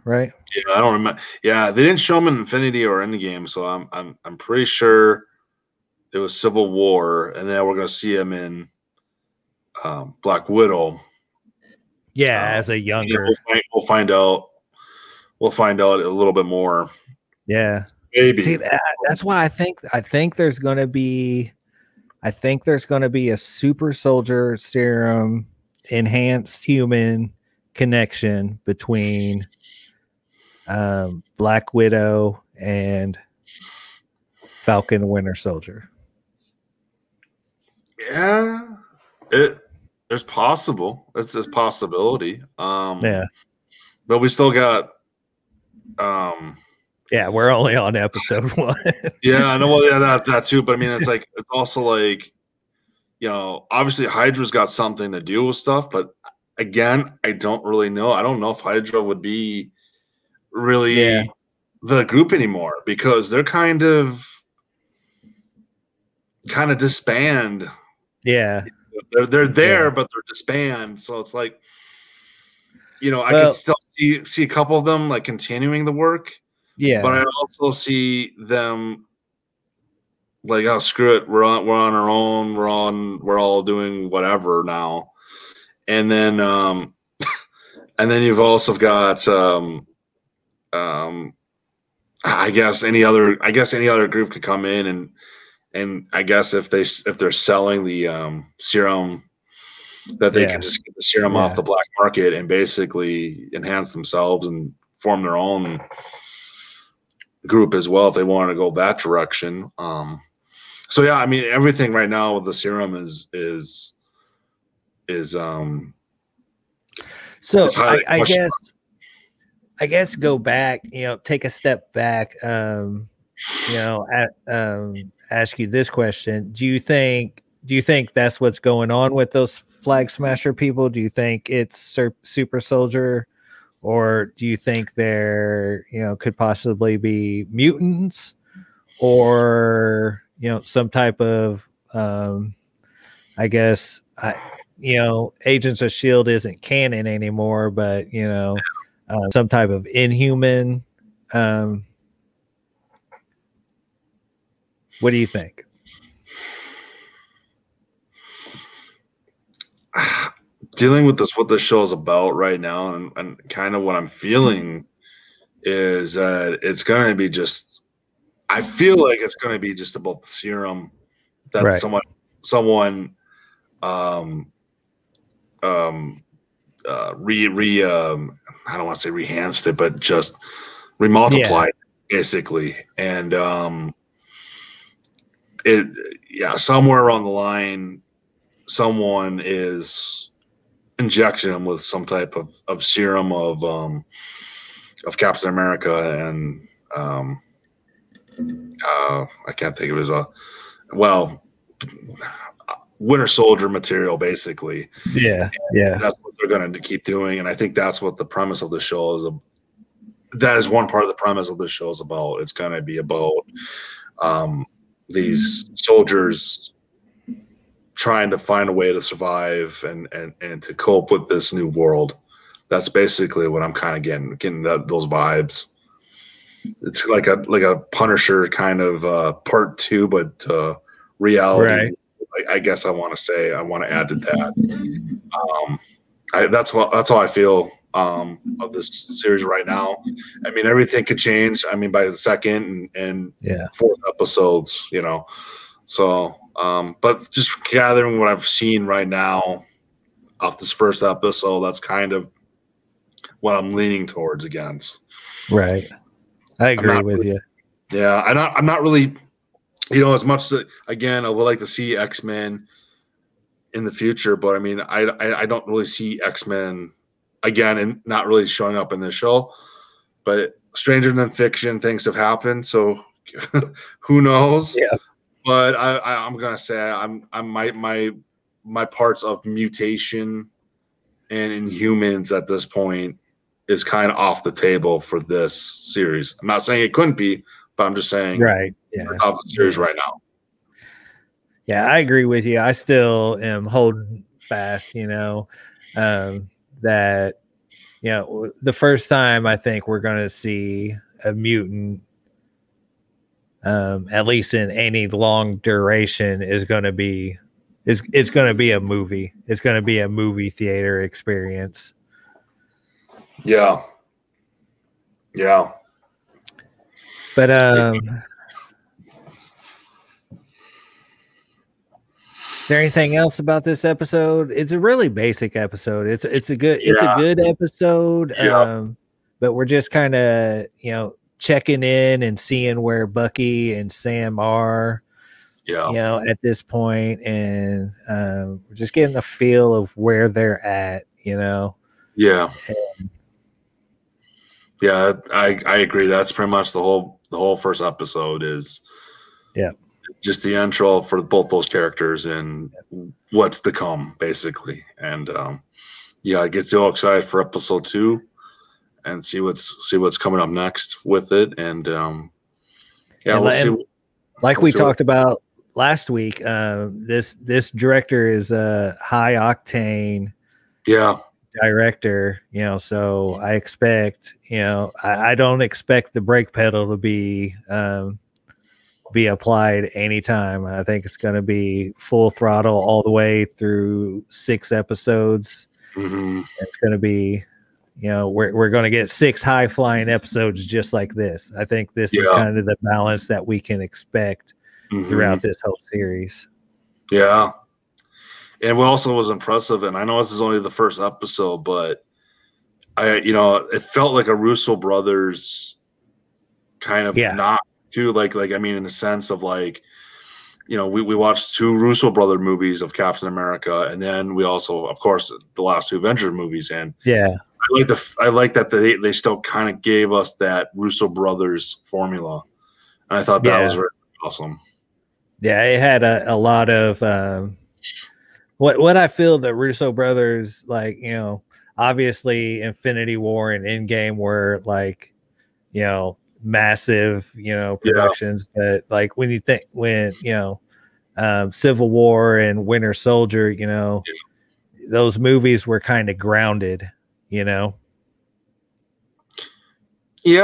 right? Yeah, I don't remember. Yeah, they didn't show him in Infinity or Endgame, so I'm pretty sure it was Civil War, and then we're gonna see him in Black Widow. Yeah, as a younger. We'll find out. We'll find out a little bit more. Yeah. Maybe. See, that's why I think there's going to be a super soldier serum enhanced human connection between Black Widow and Falcon Winter Soldier. Yeah, there's possible. It's a possibility. Yeah. But we still got yeah, we're only on episode 1. Yeah, I know. Well, yeah, that too. But I mean, it's also like, obviously Hydra's got something to do with stuff. But again, I don't really know. I don't know if Hydra would be really the group anymore, because they're kind of disband. Yeah, they're there, but they're disband. So it's like, I could still see a couple of them like continuing the work. Yeah, but I also see them like, oh, screw it, we're on our own, we're all doing whatever now. And then and then you've also got I guess any other group could come in, and I guess if they're selling the serum, that they can just get the serum off the black market and basically enhance themselves and form their own group as well if they want to go that direction. So yeah, I mean, everything right now with the serum is so I guess go back, take a step back, ask you this question. Do you think that's what's going on with those Flag Smasher people? Do you think it's super soldier, or do you think there could possibly be mutants, or some type of Agents of S.H.I.E.L.D. isn't canon anymore, but some type of inhuman. What do you think? Dealing with what this show is about right now, and kind of what I'm feeling is that it's going to be just, I feel like it's going to be just about the serum that someone I don't want to say enhanced it, but just remultiplied basically. And somewhere along the line, someone is injecting them with some type of serum of Captain America, and I can't think of it as Winter Soldier material, basically. Yeah. That's what they're going to keep doing, and I think that's what the premise of the show is. That is one part of the premise of the show is about. It's going to be about these soldiers trying to find a way to survive and to cope with this new world. That's basically what I'm kind of getting those vibes. It's like a Punisher kind of part 2, but reality. Right. I guess I want to add to that. That's how I feel of this series right now. I mean, everything could change. I mean, by the second and fourth episodes, So, but just gathering what I've seen right now off this first episode, that's kind of what I'm leaning towards against. Right. I agree with you. Yeah, I'm not really, as much as, again, I would like to see X-Men in the future, but I mean, I don't really see X-Men again and not really showing up in this show. But stranger than fiction, things have happened, so who knows? Yeah. But I'm gonna say my parts of mutation and Inhumans at this point is kind of off the table for this series. I'm not saying it couldn't be, but I'm just saying it's off the series right now. Yeah, I agree with you. I still am holding fast, that, the first time I think we're going to see a mutant, at least in any long duration, is going to be, it's going to be a movie. It's going to be a movie theater experience. Yeah. Yeah. But is there anything else about this episode? It's a really basic episode. It's a good episode. Yeah. But we're just kind of, checking in and seeing where Bucky and Sam are, Yeah. at this point, and we're just getting a feel of where they're at, Yeah. And, Yeah, I agree. That's pretty much the whole first episode is just the intro for both those characters and what's to come, basically. And I get so excited for episode 2 and see what's coming up next with it. And we'll see. Like we talked about last week, this director is a high octane director, so I expect, I don't expect the brake pedal to be applied anytime. I think it's going to be full throttle all the way through 6 episodes. Mm-hmm. It's going to be, we're going to get 6 high flying episodes just like this. I think this is kind of the balance that we can expect throughout this whole series. Yeah. And what also was impressive, and I know this is only the first episode, but it felt like a Russo brothers kind of knock too. Like, I mean, in the sense of like, we watched 2 Russo brother movies of Captain America, and then we also, of course, the last 2 Avengers movies. And I like that they still kind of gave us that Russo brothers formula, and I thought that was really awesome. Yeah, it had a lot of what I feel the Russo brothers, like, obviously Infinity War and Endgame were like, massive, productions, but like when Civil War and Winter Soldier, those movies were kind of grounded, Yeah,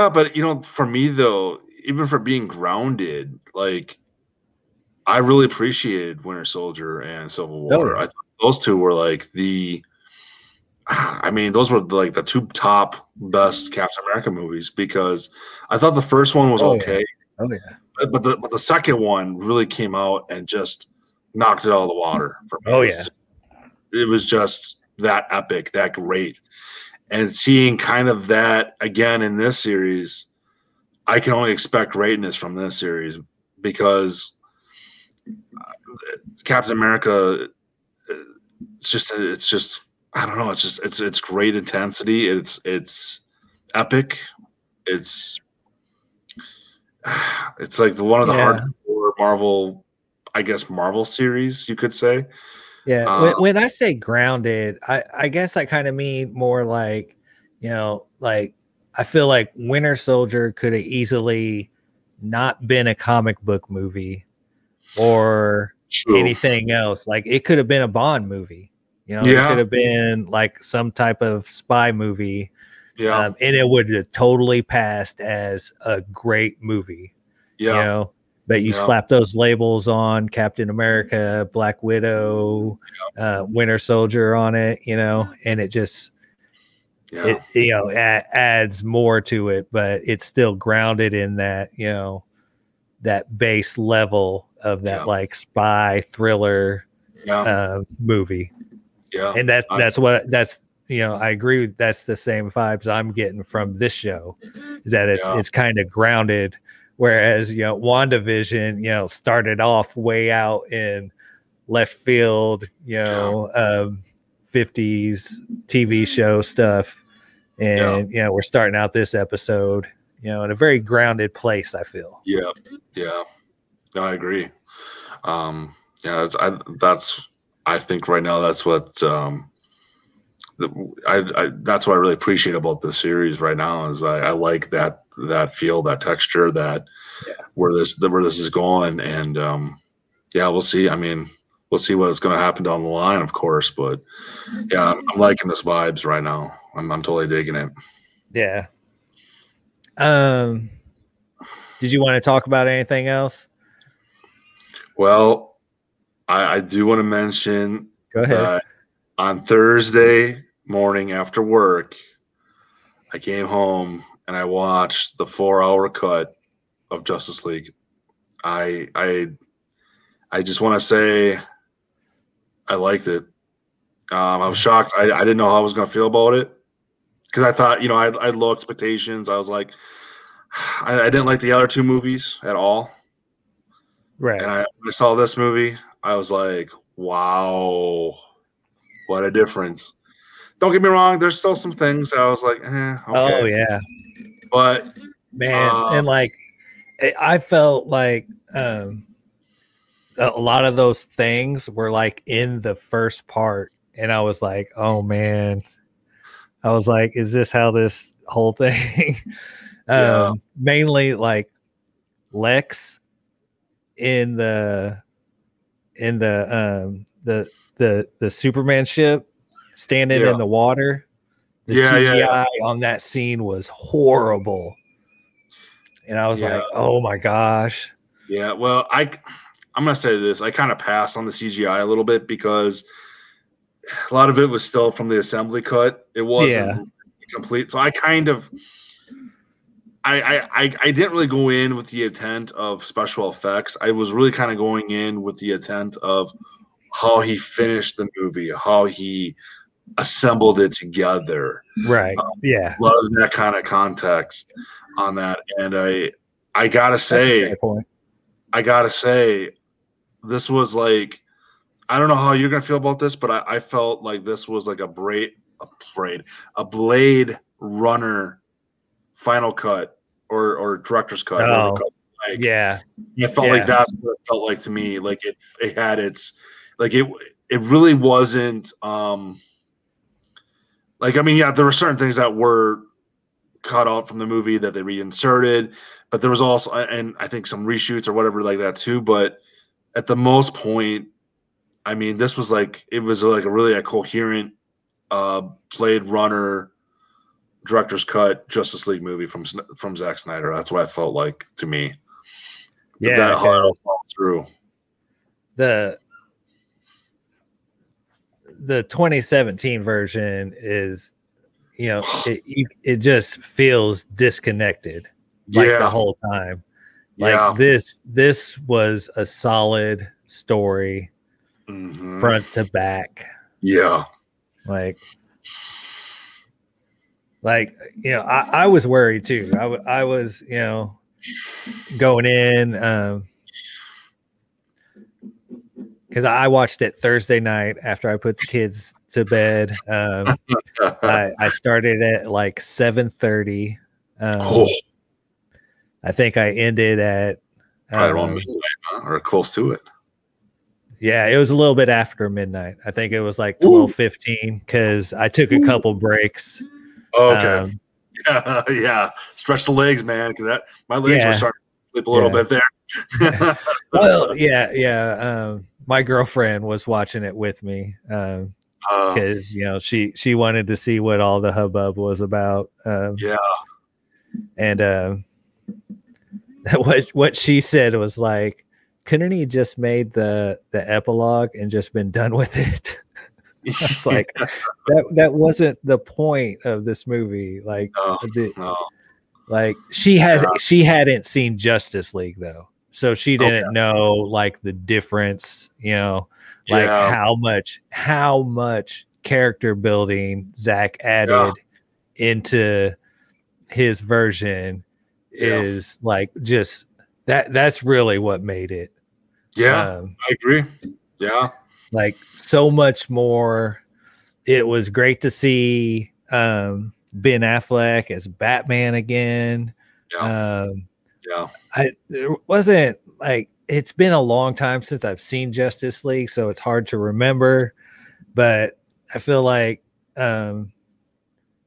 but for me though, even for being grounded, like I really appreciated Winter Soldier and Civil War. I thought those 2 were like those were like the 2 top best Captain America movies, because I thought the first one was okay. But the second one really came out and just knocked it out of the water for me. It was just that epic, that great. And seeing kind of that again in this series, I can only expect greatness from this series, because Captain America, it's just I don't know, it's great intensity, it's epic, it's like one of the hardcore Marvel, I guess Marvel series, you could say. When I say grounded, I guess I kind of mean more like, like I feel like Winter Soldier could have easily not been a comic book movie or anything else. Like it could have been a Bond movie, it could have been like some type of spy movie, and it would have totally passed as a great movie, but you slap those labels on Captain America, Black Widow, Winter Soldier on it, and it just adds more to it, but it's still grounded in that, that base level of that like spy thriller movie. And that's I agree with, that's the same vibes I'm getting from this show, is that it's kind of grounded, whereas WandaVision started off way out in left field, 50s TV show stuff, and we're starting out this episode in a very grounded place, I feel. No, I agree. I think right now that's what that's what I really appreciate about this series right now, is I like that feel, that texture, that where this is going, and we'll see. I mean, we'll see what's going to happen down the line, of course, but I'm liking this vibes right now. I'm totally digging it. Did you want to talk about anything else? Well, I do want to mention that on Thursday morning after work, I came home and I watched the 4-hour cut of Justice League. I just want to say I liked it. I was shocked. I didn't know how I was going to feel about it because I thought, I had low expectations. I was like, I didn't like the other two movies at all. Right. And when I saw this movie, I was like, wow, what a difference. Don't get me wrong. There's still some things that I was like, okay. Oh, yeah. But, man, and like, I felt like a lot of those things were like in the first part. And I was like, oh, man. I was like, is this how this whole thing? Mainly like Lex in the Superman ship standing in the water. The CGI on that scene was horrible. And I was like, oh my gosh. Yeah, well, I'm going to say this. I kind of passed on the CGI a little bit because a lot of it was still from the assembly cut. It wasn't complete. So I kind of I didn't really go in with the intent of special effects. I was really kind of going in with the intent of how he finished the movie, how he assembled it together. Right. A lot of that kind of context on that. And I gotta say, this was like, I don't know how you're gonna feel about this, but I felt like this was like a Blade Runner final cut or director's cut. Oh, like, yeah. It felt like that's what it felt like to me. Like it had its, like it really wasn't like, I mean, yeah, there were certain things that were cut out from the movie that they reinserted, but there was also, and I think some reshoots or whatever like that too. But at the most point, I mean, this was like, it was like a coherent Blade Runner director's cut Justice League movie from Zack Snyder. That's what I felt like to me. Yeah, that how it all falls through. The 2017 version is, it just feels disconnected, like the whole time. Like this was a solid story, front to back. Yeah, like I was worried too. I was going in because I watched it Thursday night after I put the kids to bed. I started at like 7:30. I think I ended at probably midnight, or close to it. Yeah, it was a little bit after midnight. I think it was like 12:15 because I took a couple breaks. Okay. Yeah. Stretch the legs, man, because my legs were starting to slip a little bit there. Well, yeah. My girlfriend was watching it with me because she wanted to see what all the hubbub was about. And what she said was like, couldn't he just made the epilogue and just been done with it? I was like, that wasn't the point of this movie. Like, like she hadn't seen Justice League though, so she didn't know like the difference. Like how much character building Zach added into his version is like just that's really what made it. I agree. Like so much more. It was great to see Ben Affleck as Batman again. It wasn't like, it's been a long time since I've seen Justice League, so it's hard to remember, but I feel like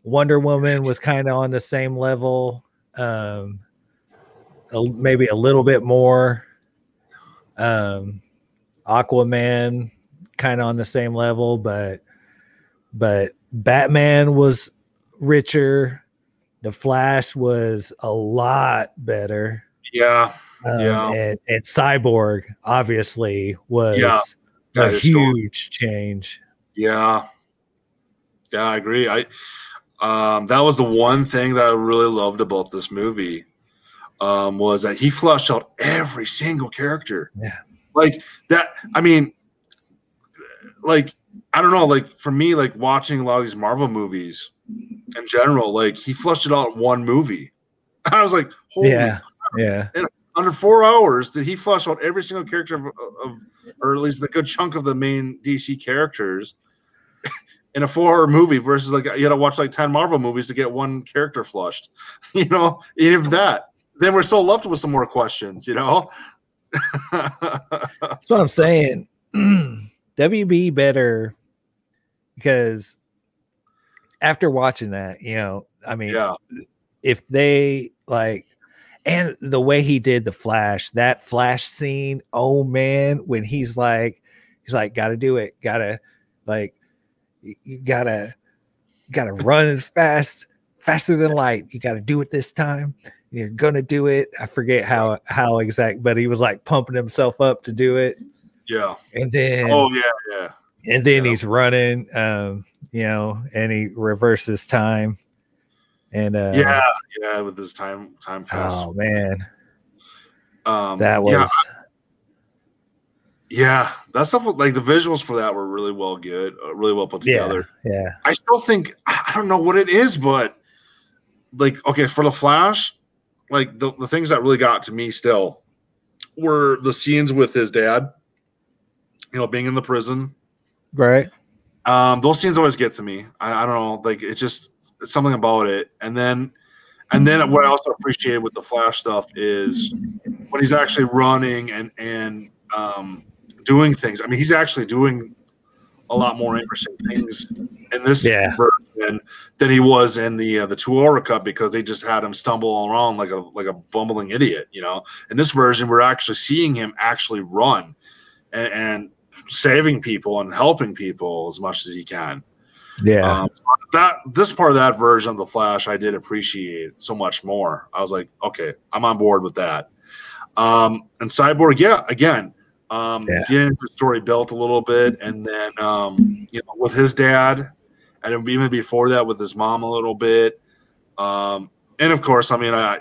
Wonder Woman was kind of on the same level, maybe a little bit more. Aquaman kind of on the same level, but Batman was richer. The Flash was a lot better. And Cyborg obviously was a huge change. I agree. That was the one thing that I really loved about this movie, was that he flushed out every single character. Yeah. Like that. I mean, like, I don't know, like for me, like watching a lot of these Marvel movies in general, like he flushed it out in one movie. I was like, holy Yeah. Yeah. and under 4 hours, did he flush out every single character of or at least the good chunk of the main DC characters in a 4-hour movie versus like you had to watch like 10 Marvel movies to get one character flushed, you know, even if that, then we're still left with some more questions, you know? That's what I'm saying. WB better, because after watching that, you know, I mean, Yeah. if they like, and the way he did the Flash, that Flash scene, oh man, when he's like, gotta do it, gotta like, you gotta run as fast, faster than light. You gotta do it this time. You're gonna do it. I forget how exact, but he was like pumping himself up to do it. Yeah. And then, Oh yeah. and then he's running, you know, and he reverses time. And yeah, with this time pass. Oh man, that was yeah, that stuff, like the visuals for that were really well put together. Yeah. I still think, I don't know what it is, but like, okay, for the Flash, like the things that really got to me still were the scenes with his dad, you know, being in the prison. Right. Those scenes always get to me. I don't know, like it's something about it. And then what I also appreciated with the Flash stuff is when he's actually running and doing things. I mean, he's actually doing a lot more interesting things in this version than he was in the 2-hour cut, because they just had him stumble around like a bumbling idiot, you know. In this version, we're actually seeing him actually run and saving people and helping people as much as he can. Yeah. This part of that version of the Flash I did appreciate so much more. I was like, okay, I'm on board with that. And Cyborg, again, getting the story built a little bit, and then you know, with his dad, and even before that with his mom a little bit, and of course, I mean, I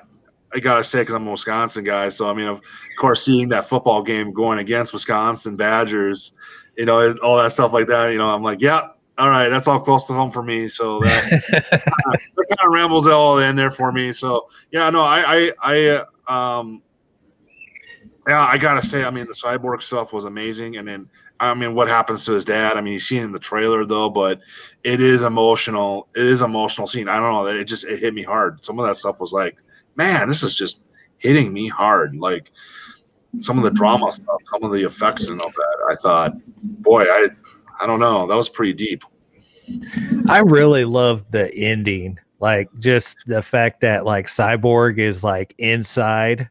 gotta say, because I'm a Wisconsin guy, so I mean, of course, seeing that football game going against Wisconsin Badgers, you know, all that stuff like that, you know, I'm like, yeah, all right, that's all close to home for me. So that kind of rambles all in there for me. So yeah, no, yeah, I gotta say, I mean, the Cyborg stuff was amazing, and then I mean, what happens to his dad? I mean, you see it in the trailer though, but it is emotional. It is an emotional scene. I don't know, it hit me hard. Some of that stuff was like, man, this is just hitting me hard. Like some of the drama stuff, some of the effects and all that. I thought, boy, I don't know, that was pretty deep. I really loved the ending, like just the fact that like Cyborg is like inside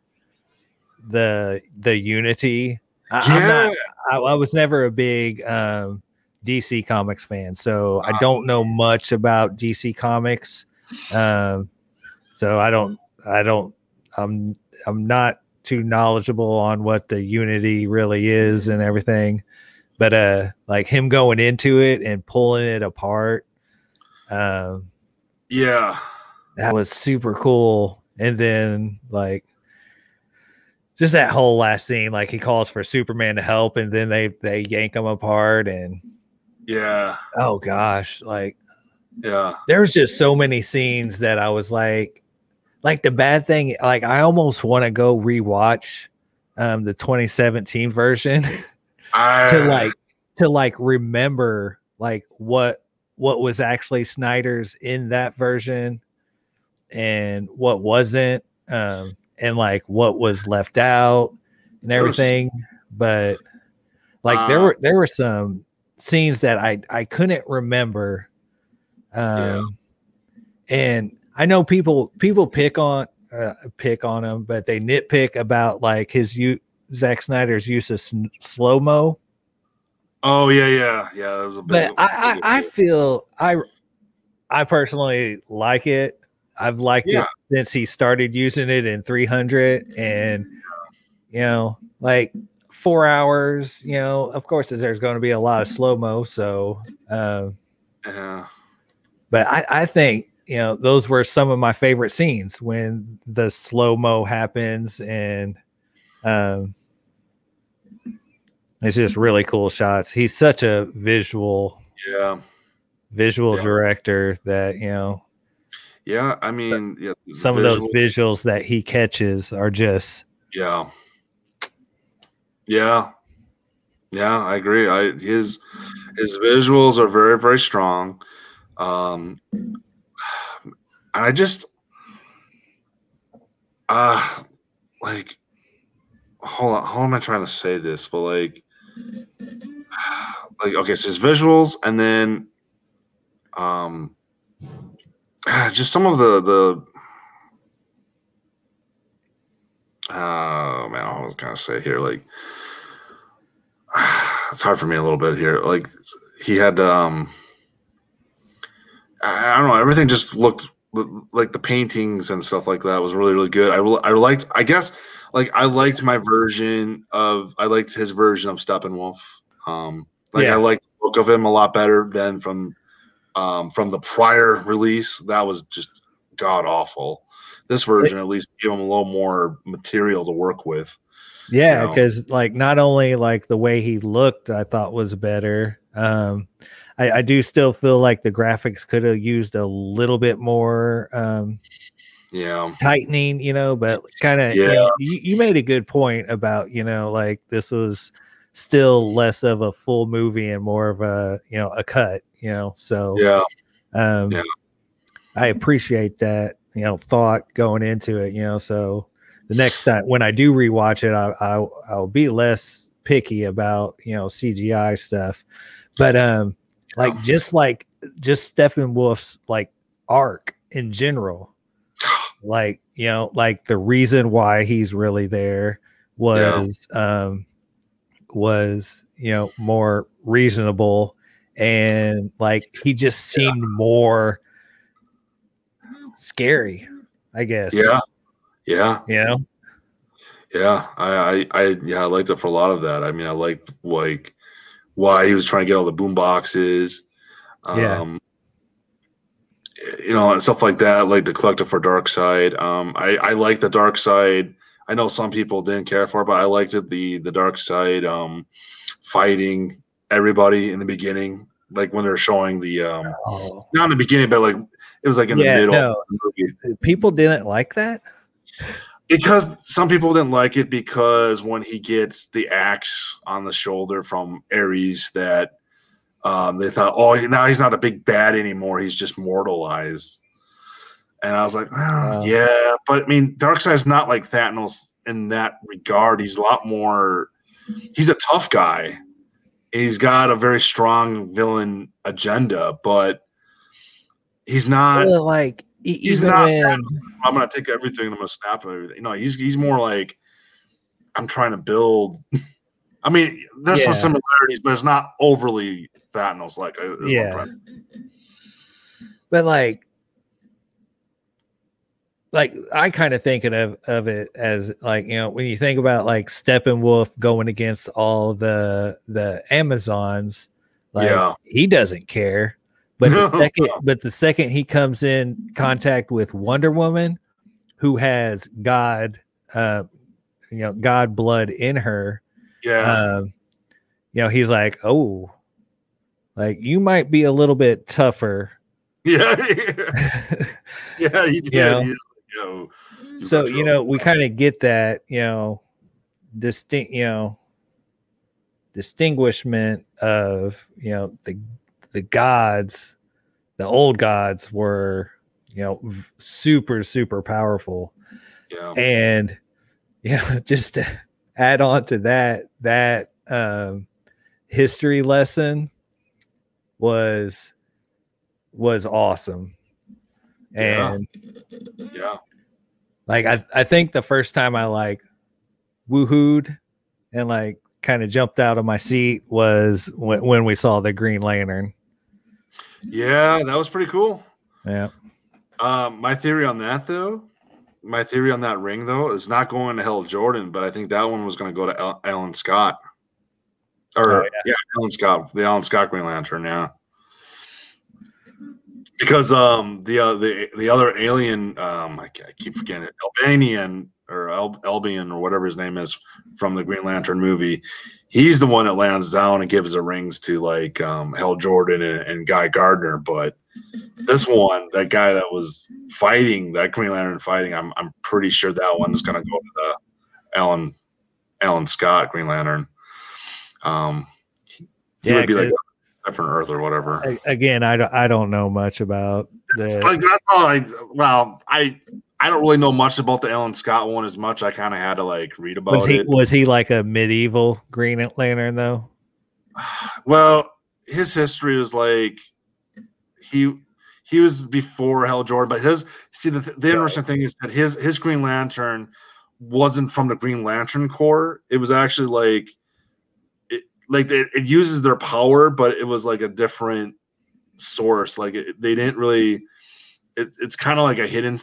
the Unity. I was never a big DC Comics fan, so I don't know much about DC Comics. So I'm not too knowledgeable on what the Unity really is and everything. But like him going into it and pulling it apart, that was super cool. And then like just that whole last scene, like he calls for Superman to help, and then they yank him apart, and oh gosh, like there's just so many scenes that I was like the bad thing, like I almost want to go rewatch the 2017 version. to remember like what was actually Snyder's in that version and what wasn't, and like what was left out and everything. But like there were some scenes that I couldn't remember, and I know people pick on him, but they nitpick about like Zack Snyder's use of slow-mo. Oh yeah. That was a big. But I feel I personally like it. I've liked it since he started using it in 300, and you know, like 4 hours. You know, of course, there's going to be a lot of slow-mo. So, but I think those were some of my favorite scenes when the slow-mo happens, and it's just really cool shots. He's such a visual director that, I mean, some of those visuals that he catches are just I agree. His visuals are very, very strong. I just like, hold on, how am I trying to say this? But like okay, so his visuals, and then just some of the oh man, I was gonna say here, like it's hard for me a little bit here. Like he had I don't know, everything just looked like the paintings and stuff like that was really, really good. I liked, I guess, like I liked I liked his version of Steppenwolf. I liked the look of him a lot better than from the prior release. That was just god awful. This version at least gave him a little more material to work with. Yeah, because like not only like the way he looked, I thought was better. I do still feel like the graphics could have used a little bit more tightening, but kind of you made a good point about, like this was still less of a full movie and more of a cut, so I appreciate that thought going into it, so the next time when I do rewatch it, I'll be less picky about CGI stuff, but just Steppenwolf's like arc in general, like like the reason why he's really there was more reasonable, and like he just seemed more scary, I guess. I liked it for a lot of that. I mean, I liked like why he was trying to get all the boom boxes, and stuff like that, like the collective for Darkseid. I like the Darkseid. I know some people didn't care for it, but I liked it. The Darkseid fighting everybody in the beginning, like when they're showing the not in the beginning, but like it was like in the middle of the movie. People didn't like that because some people didn't like it because when he gets the axe on the shoulder from Ares, that they thought, oh, now he's not a big bad anymore. He's just mortalized. And I was like, yeah, but I mean, Darkseid's not like Thanos in that regard. He's a lot more. He's a tough guy. He's got a very strong villain agenda, but he's not like he's not. I'm gonna take everything and I'm gonna snap everything. No, he's more like I'm trying to build. I mean, there's some similarities, but it's not overly Thanos like. But like I kind of thinking of it as like, when you think about like Steppenwolf going against all the Amazons, like he doesn't care. But the second he comes in contact with Wonder Woman, who has God blood in her, he's like, oh, like you might be a little bit tougher. He did. So we kind of get that distinguishment of the gods. The old gods were super, super powerful, and just to add on to that history lesson was awesome. And like I think the first time I like woohooed and like kind of jumped out of my seat was when we saw the Green Lantern. Yeah, that was pretty cool. Yeah. My theory on that ring though is not going to Hal Jordan, but I think that one was going to go to Alan Scott. Alan Scott, the Alan Scott Green Lantern. Yeah. because the other alien, I keep forgetting it, Albanian or Albion or whatever his name is from the Green Lantern movie. He's the one that lands down and gives the rings to like Hal Jordan and Guy Gardner. But this one, that guy that was fighting that Green Lantern fighting, I'm pretty sure that one's gonna go to the Alan Scott Green Lantern. He would be like different Earth or whatever. Again, I don't know much about that's all I don't really know much about the Alan Scott one as much. I kind of had to like read about it. Was he like a medieval Green Lantern though? Well, his history was like he was before Hal Jordan, but the interesting thing is that his Green Lantern wasn't from the Green Lantern Corps. It was actually like it uses their power, but it was like a different source. Like they didn't really. It's kind of like a hidden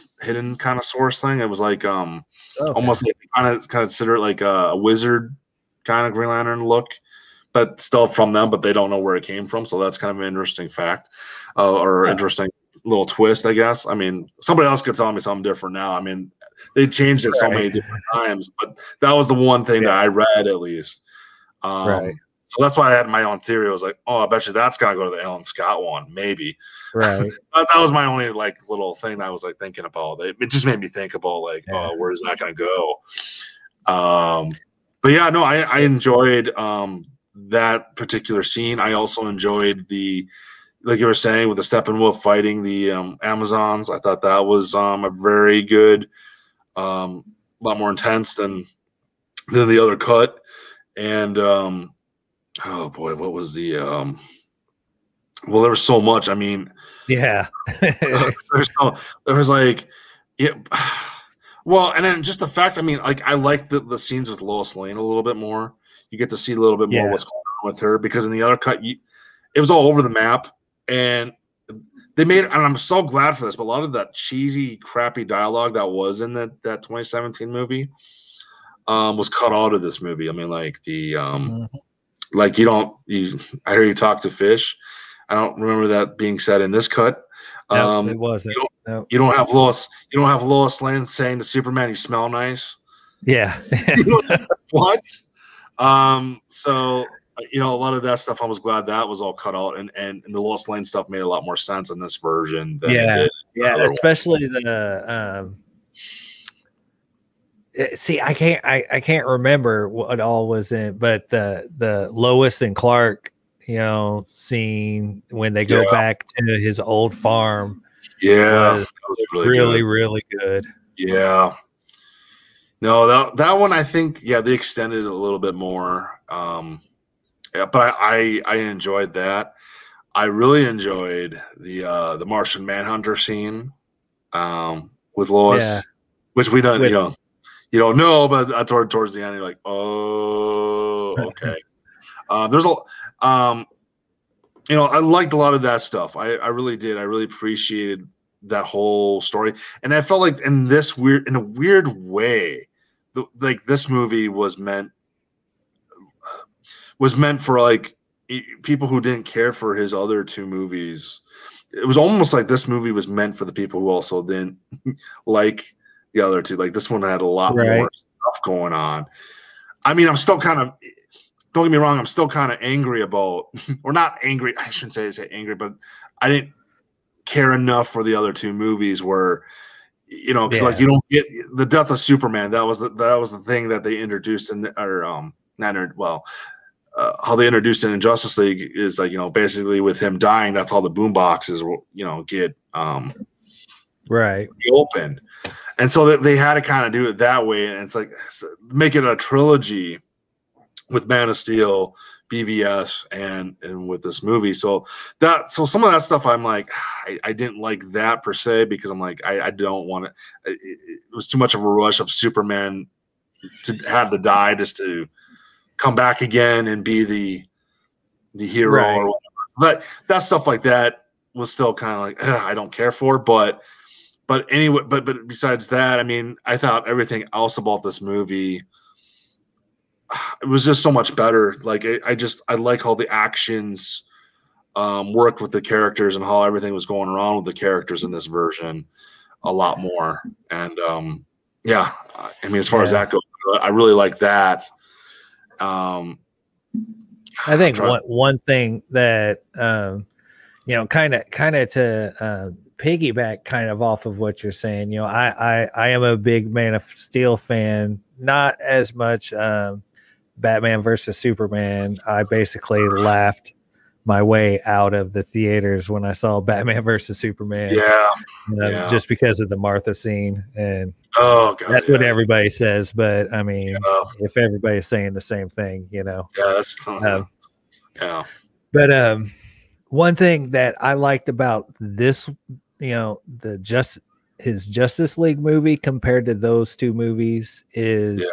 kind of source thing. It was like almost like kind of consider it like a wizard kind of Green Lantern look, but still from them. But they don't know where it came from, so that's kind of an interesting fact or interesting little twist, I guess. I mean, somebody else could tell me something different now. I mean, they changed it so many different times, but that was the one thing that I read at least. So that's why I had my own theory. I was like, oh, I bet you that's gonna go to the Alan Scott one, maybe. Right. That was my only like little thing that I was like thinking about. It just made me think about like, oh, where's that gonna go? But yeah, no, I enjoyed that particular scene. I also enjoyed like you were saying, with the Steppenwolf fighting the Amazons. I thought that was a very good, a lot more intense than the other cut. And oh boy, what was the well, there was so much. I mean, yeah. there was like, yeah. Well, and then just the fact, I mean, like I like the scenes with Lois Lane a little bit more. You get to see a little bit more what's going on with her, because in the other cut, it was all over the map, and they made, and I'm so glad for this, but a lot of that cheesy, crappy dialogue that was in that 2017 movie was cut out of this movie. I mean, like like I hear you talk to fish. I don't remember that being said in this cut. No, it wasn't. You don't have Lois Lane saying to Superman, "You smell nice." Yeah. What? So a lot of that stuff, I was glad that was all cut out, and the Lois Lane stuff made a lot more sense in this version than it did especially the see, I can't remember what all was in, but the Lois and Clark, scene when they go back to his old farm, was really good. Yeah. No, that one, I think, they extended it a little bit more. But I enjoyed that. I really enjoyed the Martian Manhunter scene with Lois, which we don't, you don't know, but towards the end, you're like, oh, okay. There's I liked a lot of that stuff. I really did. I really appreciated that whole story, and I felt like in a weird way, like this movie was meant for like people who didn't care for his other two movies. It was almost like this movie was meant for the people who also didn't like the other two. Like this one had a lot more stuff going on. I mean, I'm still kind of, don't get me wrong, I'm still kind of angry about, or not angry, I shouldn't say angry, but I didn't care enough for the other two movies where, because like you don't get the death of Superman. That was the thing that they introduced how they introduced it in Justice League is like, basically with him dying, that's how the boom boxes get reopened. And so they had to kind of do it that way. And it's like, make it a trilogy with Man of Steel, BVS, and with this movie. So some of that stuff, I'm like, I didn't like that per se, because I'm like, I don't want it. It was too much of a rush of Superman to have to die just to come back again and be the hero or whatever. That stuff like that was still kind of like, I don't care for, but anyway, but besides that, I mean, I thought everything else about this movie, it was just so much better. Like I like all the actions worked with the characters and how everything was going around with the characters in this version a lot more. And yeah, I mean, as far as that goes, I really like that. I think one thing that you know, kind of to piggyback kind of off of what you're saying, you know, I am a big Man of Steel fan, not as much Batman versus Superman. I basically laughed my way out of the theaters when I saw Batman versus Superman. Yeah, you know, just because of the Martha scene, and that's what everybody says. But I mean, if everybody's saying the same thing, you know, that's yeah. But one thing that I liked about this, you know, his Justice League movie compared to those two movies is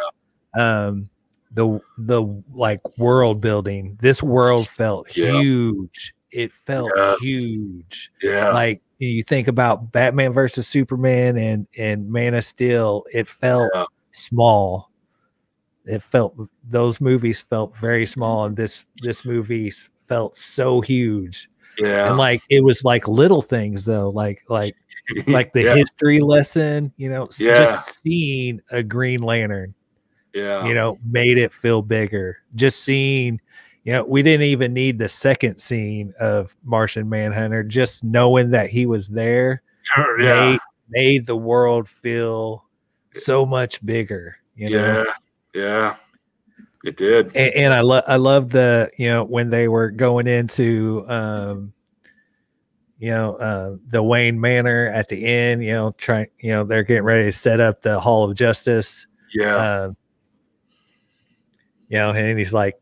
the like world building. This world felt huge. It felt huge. Yeah. Like you think about Batman versus Superman and Man of Steel, it felt small. Those movies felt very small, and this movie felt so huge. Yeah. And like it was like little things though, like the history lesson, you know, just seeing a Green Lantern, you know, made it feel bigger. Just seeing, you know, we didn't even need the second scene of Martian Manhunter. Just knowing that he was there made the world feel so much bigger, you know? Yeah, it did. And I love the, you know, when they were going into, you know, the Wayne Manor at the end, you know, they're getting ready to set up the Hall of Justice. Yeah. You know, and he's like,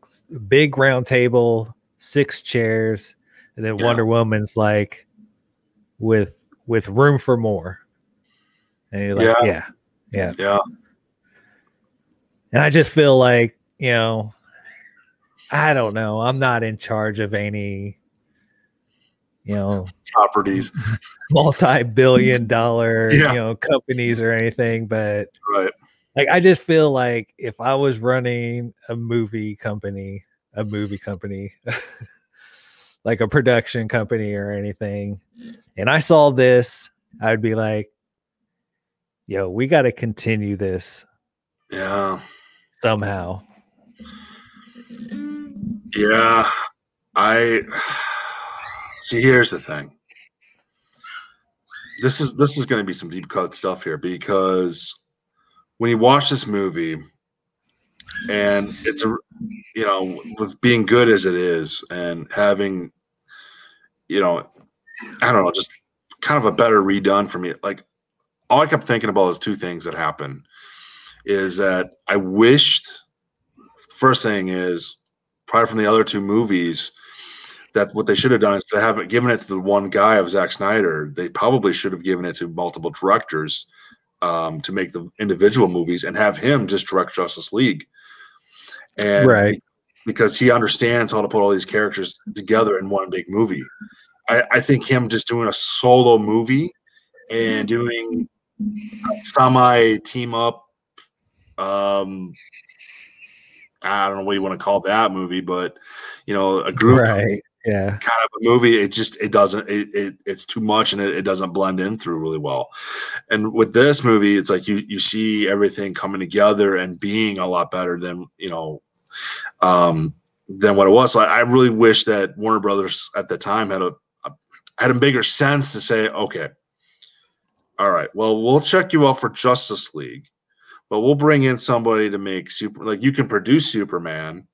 big round table, 6 chairs, and then Wonder Woman's like, with room for more. And you're like, yeah. And I just feel like, you know, I don't know. I'm not in charge of any, you know, properties, multi-billion-dollar, you know, companies or anything, but like I just feel like if I was running a movie company, like a production company or anything, and I saw this, I'd be like, yo, we got to continue this. Yeah. Somehow. Yeah. I see, here's the thing. This is going to be some deep cut stuff here, because when you watch this movie, and it's a, you know, with being good as it is and having, you know, I don't know, just kind of a better redone for me. Like all I kept thinking about is two things that happened. Is that I wished, first thing is, probably from the other two movies, that what they should have done is to have given it to the one guy of Zack Snyder. They probably should have given it to multiple directors to make the individual movies and have him just direct Justice League. And because he understands how to put all these characters together in one big movie. I think him just doing a solo movie and doing a semi team up, I don't know what you want to call that movie, but you know, a group kind of a movie. It's too much, and it doesn't blend in through really well. And with this movie, it's like you see everything coming together and being a lot better than, you know, than what it was. So I really wish that Warner Brothers at the time had a bigger sense to say, okay, all right, well, we'll check you out for Justice League, but we'll bring in somebody to make you can produce Superman,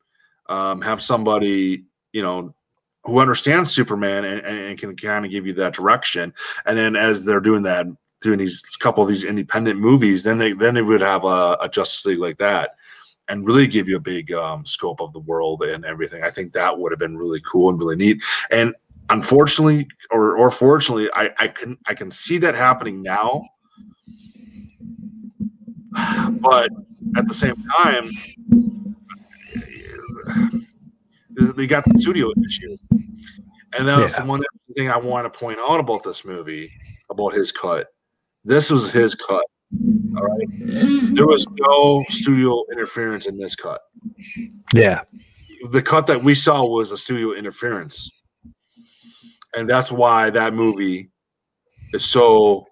have somebody, you know, who understands Superman and can kind of give you that direction. And then as they're doing these couple of these independent movies, then they would have a Justice League like that and really give you a big scope of the world and everything. I think that would have been really cool and really neat. And unfortunately, or fortunately, I can see that happening now. But at the same time, they got the studio issue. And that was the one thing I want to point out about this movie, about his cut. This was his cut. All right. There was no studio interference in this cut. Yeah. The cut that we saw was a studio interference. And that's why that movie is so,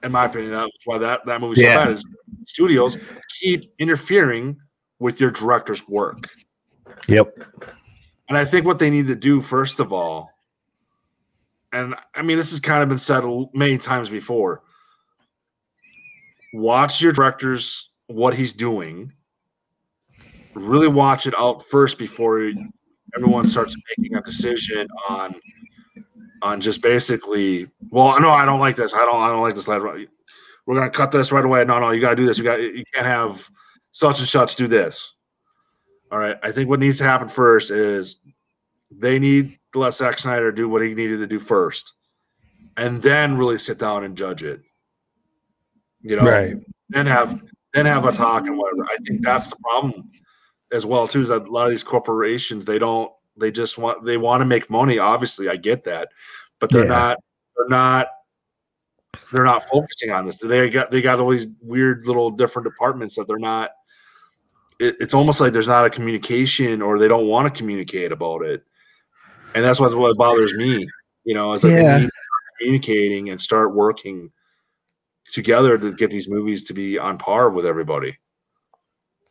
in my opinion, that's why that movie's so bad, is studios keep interfering with your director's work. Yep. And I think what they need to do, first of all, and I mean, this has kind of been said many times before, watch your director's, what he's doing. Really watch it out first before everyone starts making a decision on just basically, well, no, I don't like this. I don't like this. We're gonna cut this right away. No, you gotta do this. You can't have such and such do this. All right. I think what needs to happen first is they need to let Zack Snyder do what he needed to do first, and then really sit down and judge it. You know, right. Then have a talk and whatever. I think that's the problem as well too, is that a lot of these corporations, they want to make money. Obviously, I get that, but they're not focusing on this. They got all these weird little different departments that they're not. It's almost like there's not a communication, or they don't want to communicate about it, and that's what bothers me. You know, is that they need to start communicating and start working together to get these movies to be on par with everybody.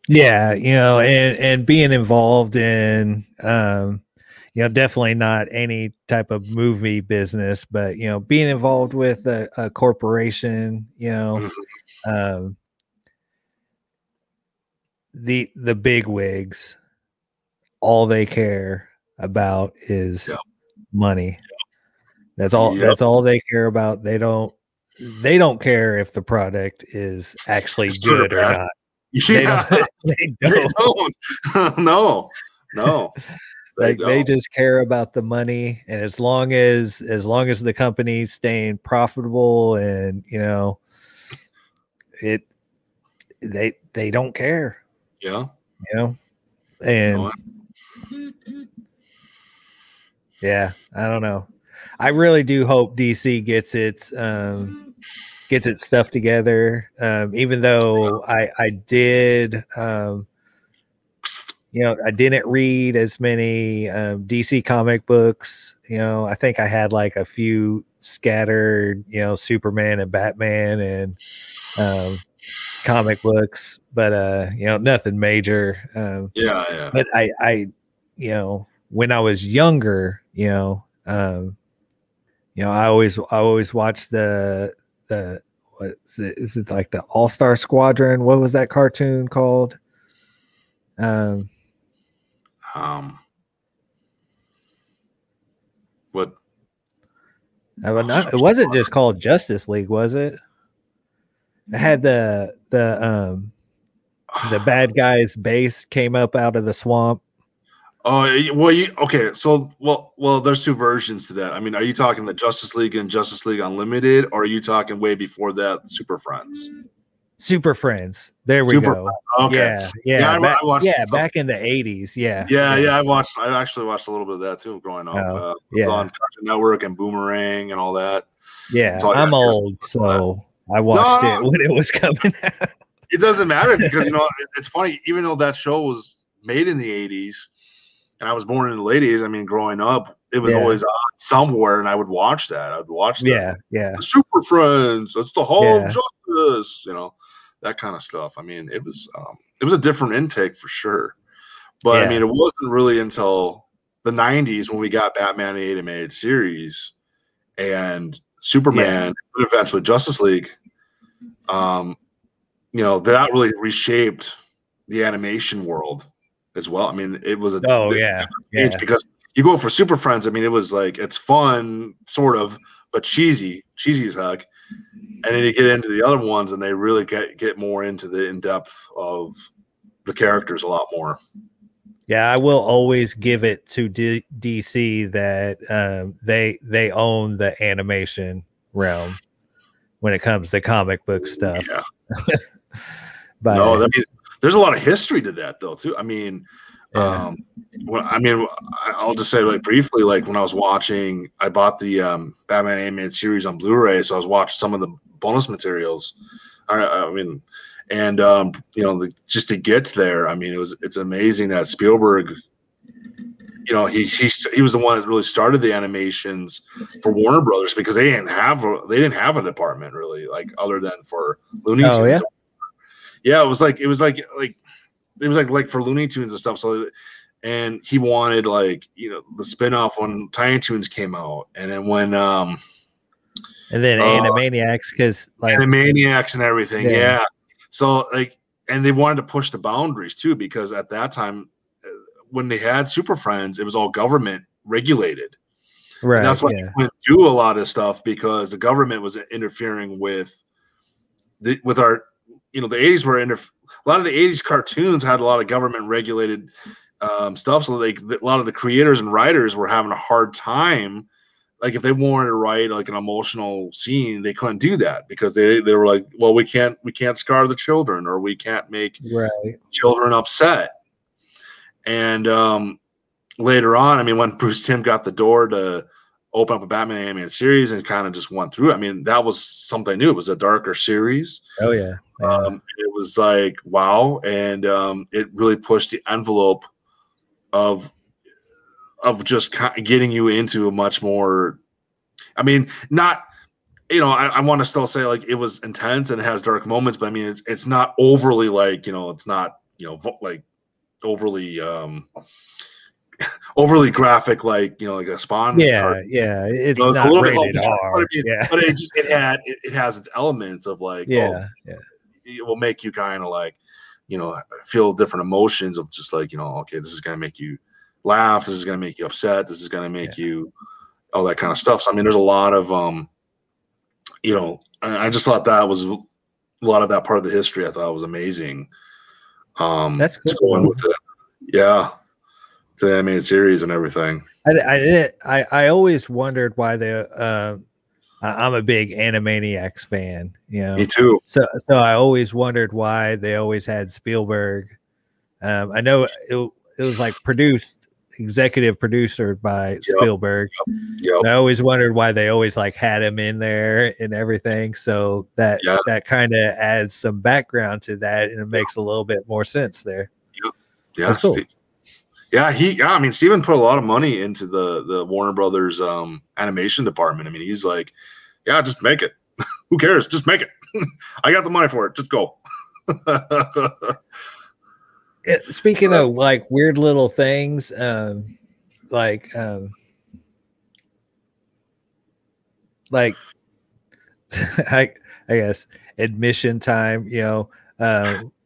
Yeah, you know, and being involved in, you know, definitely not any type of movie business, but, you know, being involved with a corporation, you know, the big wigs, all they care about is money. That's all. That's all they care about. They don't care if the product is actually good or not. Yeah, they don't. No. They just care about the money, and as long as the company's staying profitable, and you know, they don't care. Yeah, you know, and yeah, I don't know. I really do hope DC gets its stuff together. Even though I did, you know, I didn't read as many DC comic books. You know, I think I had like a few scattered, you know, Superman and Batman and comic books, but you know, nothing major. But I, you know, when I was younger, you know, I always watched the what is it like the All-Star Squadron? What was that cartoon called? What? It wasn't just called Justice League, was it? It had the bad guy's base came up out of the swamp. Oh, well, okay. So, well, there's two versions to that. I mean, are you talking the Justice League and Justice League Unlimited, or are you talking way before that, Super Friends? Super Friends. There we go. Okay. Yeah. Back in the 80s. Yeah. I actually watched a little bit of that too growing up. On Cartoon Network and Boomerang and all that. Yeah, I'm old, so I watched it when it was coming out. It doesn't matter because, you know, it's funny. Even though that show was made in the 80s and I was born in the late 80s, I mean, growing up, it was always on somewhere, and I would watch that. I would watch the Super Friends. That's the Hall of Justice, you know, that kind of stuff. I mean, it was a different intake for sure. But I mean, it wasn't really until the 90s when we got Batman the Animated Series and Superman, and eventually Justice League. You know, that really reshaped the animation world as well. I mean, it was because you go for Super Friends. I mean, it was like, it's fun, sort of, but cheesy as heck. And then you get into the other ones, and they really get more into the in depth of the characters a lot more. Yeah, I will always give it to DC that they own the animation realm when it comes to comic book stuff. Yeah. But no, I mean, there's a lot of history to that though too. I mean, I'll just say like briefly, like when I was watching, I bought the Batman animated series on Blu-ray, so I was watching some of the bonus materials. I mean, and you know, just to get there, I mean, it's amazing that Spielberg you know, he was the one that really started the animations for Warner Brothers, because they didn't have a department really, like, other than for Looney Tunes. Oh yeah. Yeah, it was like for Looney Tunes and stuff. So, and he wanted, like, you know, the spinoff when Tiny Toons came out, and then when and then Animaniacs, because like Animaniacs and everything, yeah. So like, and they wanted to push the boundaries too, because at that time, when they had Super Friends, it was all government regulated. Right. And that's why they couldn't do a lot of stuff, because the government was interfering with our, you know, the 80s were a lot of the 80s cartoons had a lot of government regulated stuff. So a lot of the creators and writers were having a hard time. Like, if they wanted to write like an emotional scene, they couldn't do that, because they were like, well, we can't scar the children, or we can't make children upset. And later on, I mean, when Bruce Timm got the door to open up a Batman animated series and kind of just went through it, I mean, that was something new. It was a darker series. Oh yeah. It was like, wow. And it really pushed the envelope of just getting you into a much more, I mean, not, you know, I want to still say, like, it was intense and it has dark moments, but I mean, it's not overly, like, you know, it's not, you know, like overly graphic, like, you know, like a Spawn cartoon. It's, you know, it's not a little rated bit R. But it has its elements of, like, it will make you kind of, like, you know, feel different emotions of just, like, you know, okay, this is going to make you laugh, this is going to make you upset, this is going to make you all that kind of stuff. So I mean, there's a lot of you know, I just thought that was a lot of that part of the history I thought was amazing. That's cool. Going with it. Yeah. To the animated series and everything. I always wondered why I'm a big Animaniacs fan, you know. Me too. So I always wondered why they always had Spielberg. I know it was like executive producer by Spielberg. Yep. I always wondered why they always like had him in there and everything. So that kind of adds some background to that, and it makes a little bit more sense there. Yep. Yeah. That's cool. I mean, Steven put a lot of money into the Warner Brothers animation department. I mean, he's like, yeah, just make it. Who cares? Just make it. I got the money for it. Just go. Speaking of like weird little things, like I guess admission time, you know,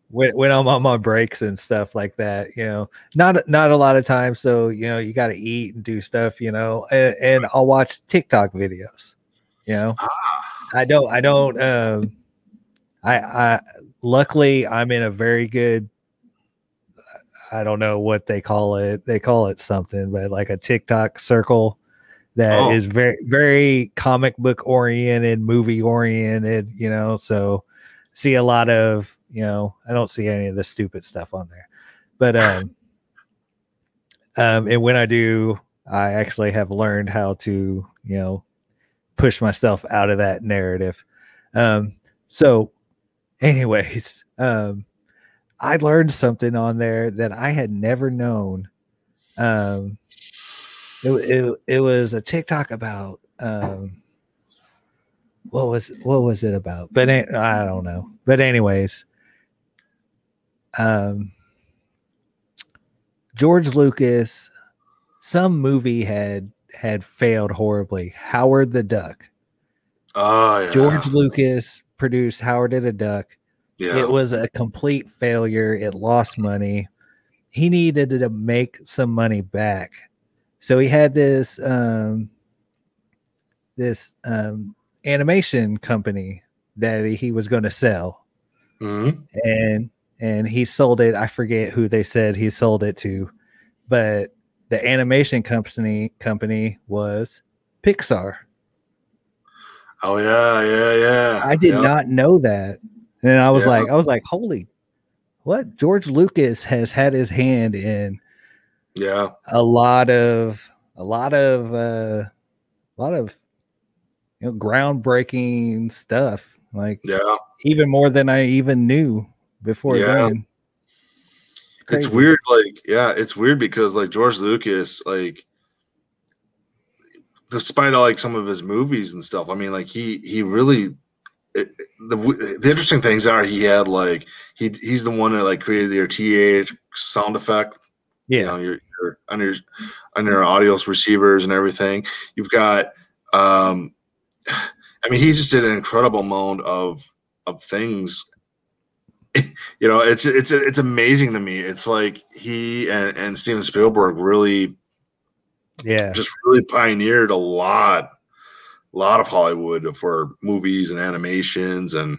when I'm on my breaks and stuff like that, you know, not a lot of time. So, you know, you got to eat and do stuff, you know, and I'll watch TikTok videos, you know. I luckily I'm in a very good, I don't know what they call it. They call it something, but like a TikTok circle that is very, very comic book oriented, movie oriented, you know. So see a lot of, you know, I don't see any of the stupid stuff on there, but and when I do, I actually have learned how to, you know, push myself out of that narrative. So anyways, I learned something on there that I had never known. It was a TikTok about what was it about? But I don't know. But anyways, George Lucas, some movie had failed horribly. Howard the Duck. Oh yeah. George Lucas produced Howard the Duck. Yeah. It was a complete failure. It lost money. He needed to make some money back. So he had this animation company that he was going to sell. Mm-hmm. And he sold it. I forget who they said he sold it to, but the animation company was Pixar. Oh yeah. I did not know that. And I was like, holy, what? George Lucas has had his hand in a lot of you know, groundbreaking stuff. Like even more than I even knew before then. crazy. It's weird. Like, yeah, it's weird because like George Lucas, like, despite like some of his movies and stuff, I mean, like he really. The interesting things are he had like he's the one that like created your TH sound effect. Yeah. You know, your on your audio receivers and everything. You've got I mean, he just did an incredible amount of things. You know, it's amazing to me. It's like he and Steven Spielberg really just really pioneered a lot of Hollywood for movies and animations. And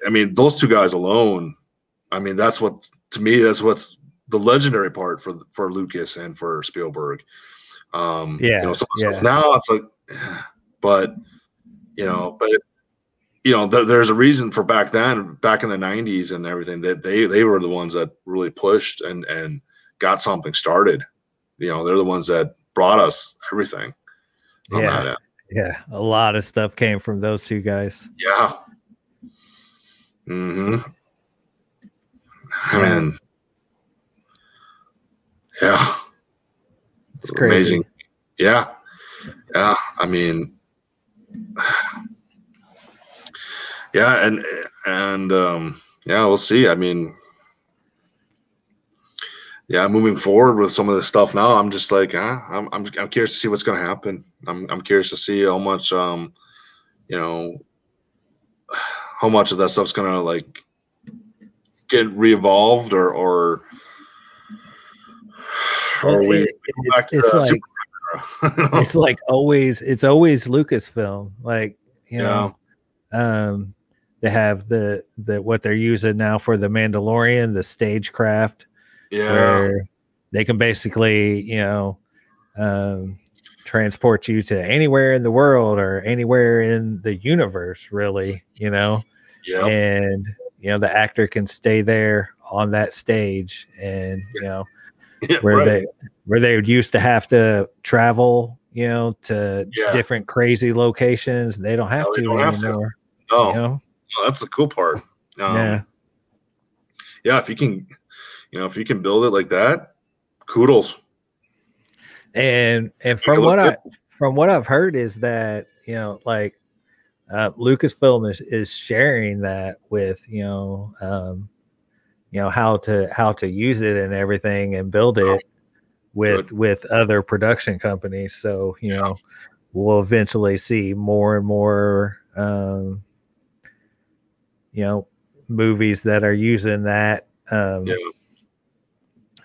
I mean, those two guys alone, I mean, that's what, to me, that's what's the legendary part for Lucas and for Spielberg. You know, some stuff now it's like, but there's a reason for back then, back in the 90s and everything, that they were the ones that really pushed and got something started. You know, they're the ones that brought us everything. Yeah, a lot of stuff came from those two guys. Yeah. Mm-hmm. I mean, yeah. It's crazy. Amazing. Yeah. Yeah. I mean, yeah, and yeah, we'll see. I mean, yeah, moving forward with some of this stuff now, I'm just like, I'm curious to see what's going to happen. I'm curious to see how much, you know, how much of that stuff's going to like get re-evolved or we go back to it's like Super, it's like always Lucasfilm, like, you know, they have the what they're using now for the Mandalorian, the stagecraft, where they can basically, you know, transport you to anywhere in the world or anywhere in the universe, really, you know. And you know, the actor can stay there on that stage, and you know, where they would used to have to travel, you know, to different crazy locations. They don't have to anymore. No, you know? No, that's the cool part. Yeah, if you can, you know, if you can build it like that, kudos. And from what I've heard is that, you know, like Lucasfilm is sharing that with, you know, how to use it and everything and build it with other production companies. So, you know, we'll eventually see more and more, you know, movies that are using that,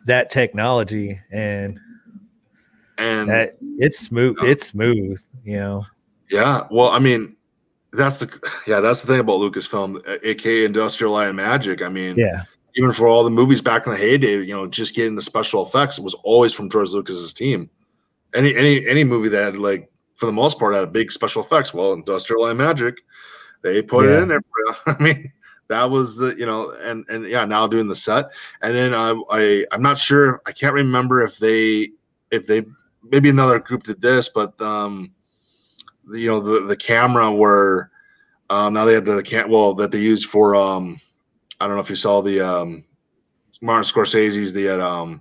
that technology, and that it's smooth. It's smooth, you know? Yeah. Well, I mean, that's the thing about Lucasfilm, aka Industrial Light and Magic. I mean, even for all the movies back in the heyday, you know, just getting the special effects, it was always from George Lucas's team. Any movie that had, like, for the most part, had a big special effects, well, Industrial Light and Magic, they put it in there. I mean, that was the, you know, and now doing the set. And then I'm not sure, I can't remember if they maybe another group did this, but you know, the camera where now they had that they used for I don't know if you saw the Martin Scorsese's, they had oh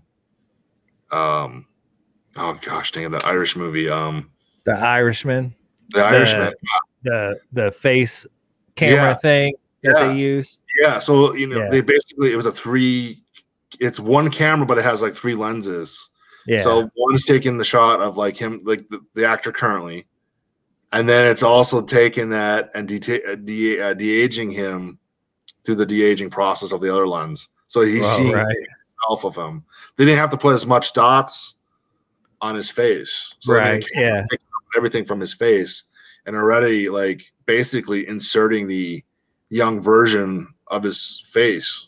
gosh dang it, that Irish movie, The Irishman, the face camera thing that they used. So, you know, they basically, it was it's one camera, but it has like 3 lenses. So one's taking the shot of like him, like the actor currently, and then it's also taking that and de-aging him through the de-aging process of the other lens. So he's seeing himself of him. They didn't have to put as much dots on his face. So everything from his face, and already like basically inserting the young version of his face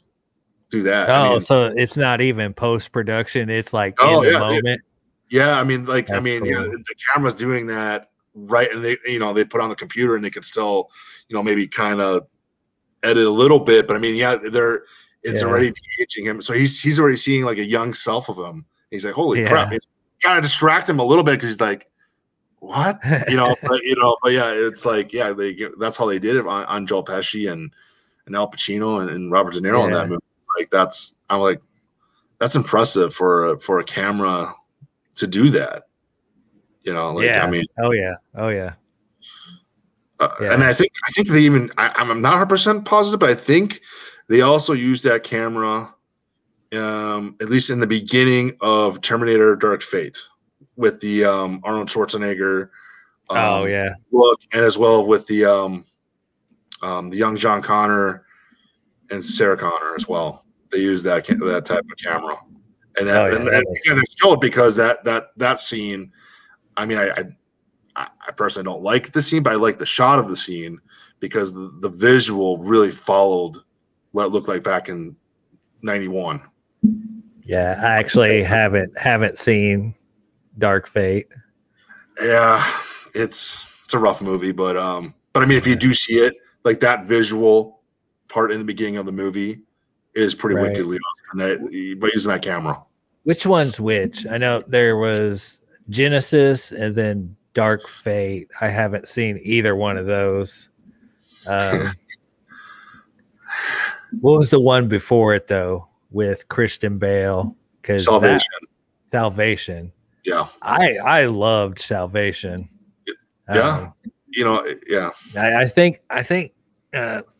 through that. I mean, so it's not even post-production. It's like in the moment. I mean, like, that's cool. The camera's doing that, right? And they, you know, they put on the computer and they could still, you know, maybe kind of edit a little bit, but I mean, it's already de-aging him. So he's already seeing like a young self of him. He's like, holy crap. It kind of distract him a little bit, because he's like, what? You know, but yeah, it's like, that's how they did it on Joe Pesci and Al Pacino and Robert De Niro in that movie. Like, I'm like, that's impressive for a camera to do that. You know, like Yeah. I mean, Oh yeah. Oh yeah. and I think they even I'm not 100% positive, but I think they also used that camera, at least in the beginning of Terminator: Dark Fate, with the Arnold Schwarzenegger. Oh yeah. Look, and as well with the young John Connor and Sarah Connor as well. They used that type of camera, and it showed because that scene. I mean, I personally don't like the scene, but I like the shot of the scene because the visual really followed what it looked like back in '91. Yeah, I actually haven't seen Dark Fate. Yeah, it's a rough movie, but I mean, if you do see it, like that visual part in the beginning of the movie is pretty wickedly awesome by using that camera. Which one's which? I know there was Genesis and then Dark Fate. I haven't seen either one of those. What was the one before it though with Christian Bale? Because Salvation. Yeah, I loved Salvation. Yeah, you know, yeah. I think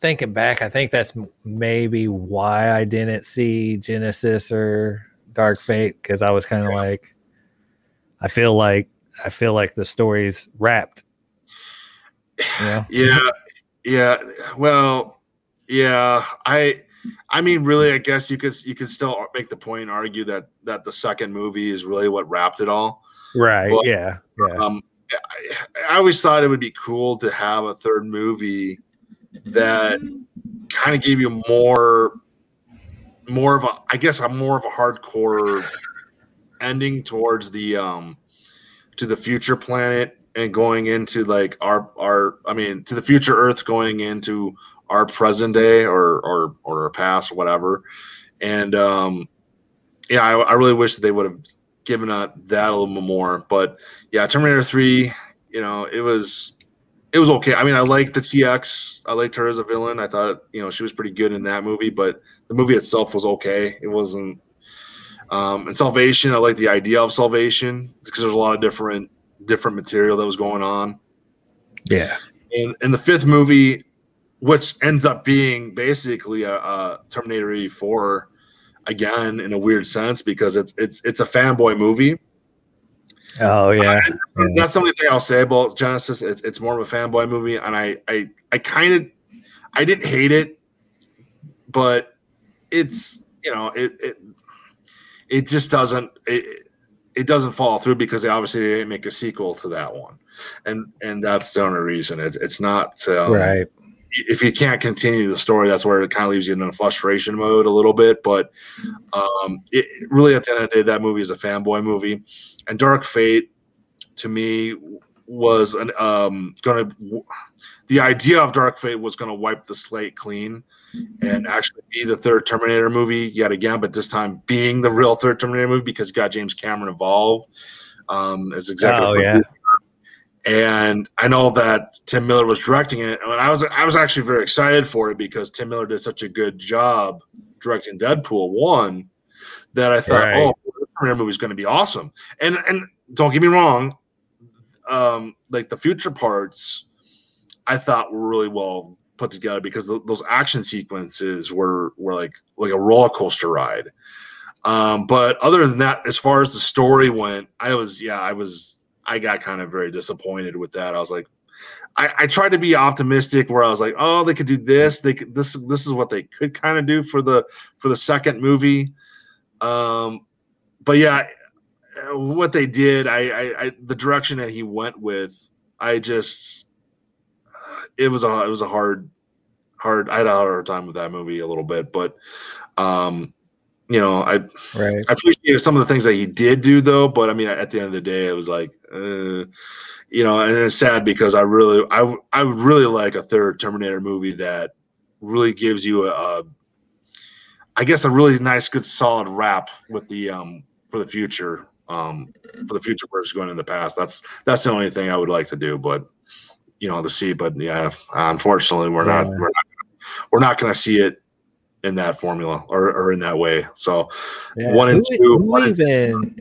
thinking back, I think that's maybe why I didn't see Genesis or Dark Fate, because I was kind of like, I feel like the story's wrapped. Yeah. Well, yeah. I mean, really, I guess you could still make the point and argue that the second movie is really what wrapped it all. Right. But, yeah. I always thought it would be cool to have a third movie that kind of gave you more of a hardcore ending towards the to the future planet and going into like to the future Earth, going into our present day or our past or whatever. And I really wish that they would have given that a little bit more. But yeah, Terminator 3, you know, it was okay. I mean, I liked the TX. I liked her as a villain. I thought, you know, she was pretty good in that movie, but the movie itself was okay. It wasn't. And Salvation, I like the idea of Salvation because there's a lot of different material that was going on. Yeah. And the fifth movie, which ends up being basically a Terminator 84 again in a weird sense because it's a fanboy movie. Oh yeah. That's the only thing I'll say about Genesis. It's more of a fanboy movie, and I didn't hate it, but it's, you know, it just doesn't it doesn't fall through because they didn't make a sequel to that one, and that's the only reason. It's not right. If you can't continue the story, that's where it kind of leaves you in a frustration mode a little bit. But it really, at the end of the day, that movie is a fanboy movie. And Dark Fate, to me, was the idea of Dark Fate was going to wipe the slate clean and actually be the third Terminator movie yet again, but this time being the real third Terminator movie because you got James Cameron involved as executive producer. And I know that Tim Miller was directing it, and I was actually very excited for it because Tim Miller did such a good job directing Deadpool 1 that I thought, oh, the Terminator movie is going to be awesome. And don't get me wrong, like the future parts, I thought were really well put together because those action sequences were like a roller coaster ride. But other than that, as far as the story went, I got kind of very disappointed with that. I was like, I tried to be optimistic where I was like, oh, they could do this. This is what they could kind of do for the second movie. But yeah, what they did, I the direction that he went with, it was a hard. I had a hard time with that movie a little bit, but you know, I appreciated some of the things that he did do, though. But I mean, at the end of the day, it was like, you know, and it's sad because I would really like a third Terminator movie that really gives you a really nice, good, solid wrap with the for the future versus going in the past. That's the only thing I would like to do, but you know, to see. But yeah, unfortunately, we're not going to see it in that formula or in that way. So Yeah. 1 and 2.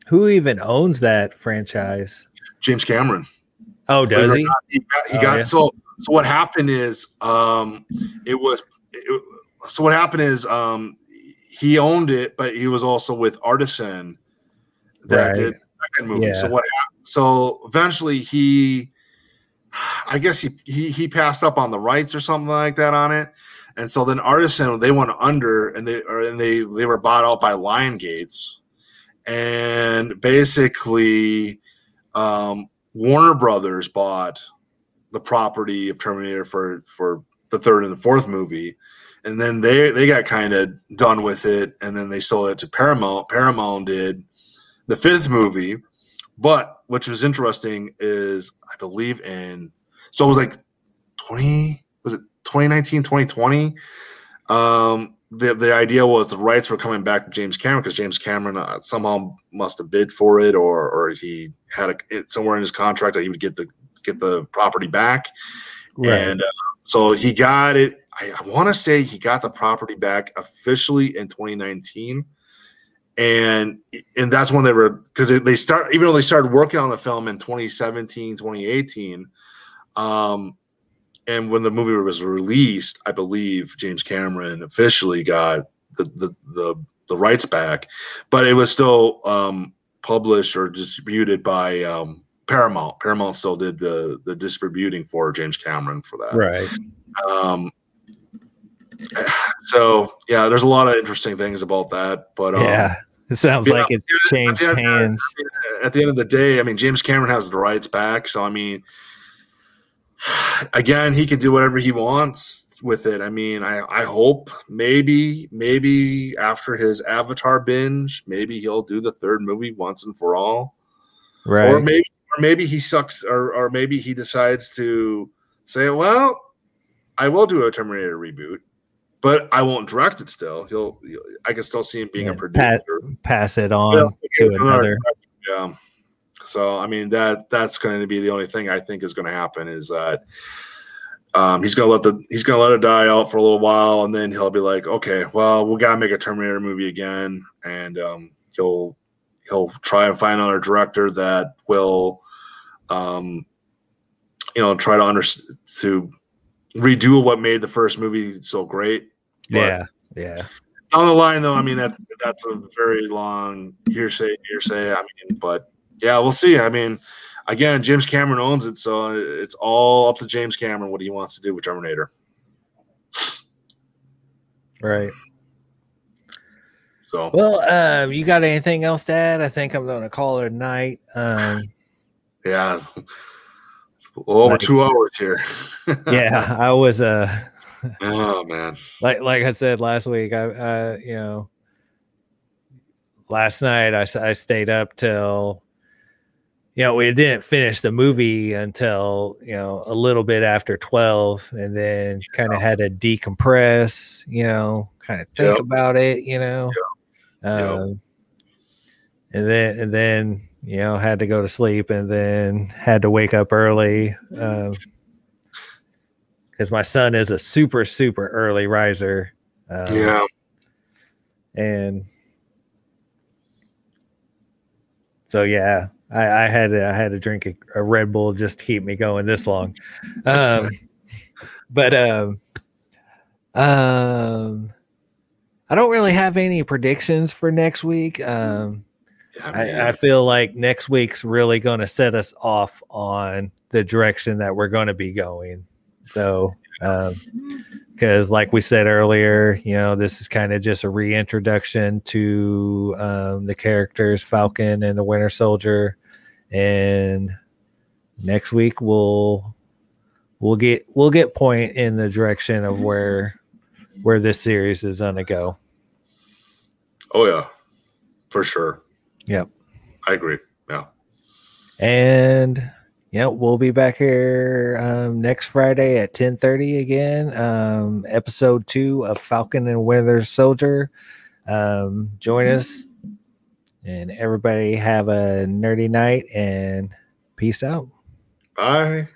Who even owns that franchise? James Cameron. Oh, does he? He got so what happened is he owned it, but he was also with Artisan that did the second movie. Yeah. So eventually I guess he passed up on the rights or something like that on it. And so then Artisan, they went under and they were bought out by Lionsgate. And basically Warner Brothers bought the property of Terminator for the third and the fourth movie. And then they got kind of done with it, and then they sold it to Paramount. Paramount did the fifth movie, but which was interesting is I believe so it was like 2019, 2020. The idea was the rights were coming back to James Cameron because James Cameron somehow must have bid for it, or he had it somewhere in his contract that he would get the property back. Right. And so he got it. I want to say he got the property back officially in 2019. And that's when they were, because even though they started working on the film in 2017, 2018, and when the movie was released, I believe James Cameron officially got the rights back, but it was still published or distributed by Paramount. Paramount still did the distributing for James Cameron for that. Right. So yeah, there's a lot of interesting things about that, but yeah, it sounds like it's changed hands. At the end of the day, I mean, James Cameron has the rights back, so I mean, again, he can do whatever he wants with it. I mean, I hope maybe after his Avatar binge, maybe he'll do the third movie once and for all, right? Or maybe he sucks, or maybe he decides to say, well, I will do a Terminator reboot, but I won't direct it still. I can still see him being a producer. Pass it on to another. Yeah. So, I mean, that's going to be the only thing I think is going to happen is that he's going to let it die out for a little while, and then he'll be like, okay, well, we got to make a Terminator movie again, and he'll try and find another director that will, try to redo what made the first movie so great. But yeah. On the line, though, I mean that's a very long hearsay. I mean, but yeah, we'll see. I mean, again, James Cameron owns it, so it's all up to James Cameron what he wants to do with Terminator. Right. So, well, you got anything else to add? I think I'm going to call it a night. Yeah, it's over 2 hours here. Yeah, I was oh man, like I said last week, I last night I stayed up till we didn't finish the movie until a little bit after 12, and then kind of had to decompress, kind of think about it, and then had to go to sleep, and then had to wake up early because my son is a super, super early riser. And so, yeah, I had to drink a Red Bull just to keep me going this long. But I don't really have any predictions for next week. I feel like next week's really going to set us off on the direction that we're going to be going. So, because like we said earlier, this is kind of just a reintroduction to the characters Falcon and the Winter Soldier, and next week we'll get point in the direction of where this series is going to go. Oh yeah, for sure. Yep, I agree. Yeah, and we'll be back here next Friday at 10:30 again. Episode 2 of Falcon and Winter Soldier. Join us, and everybody have a nerdy night, and peace out. Bye.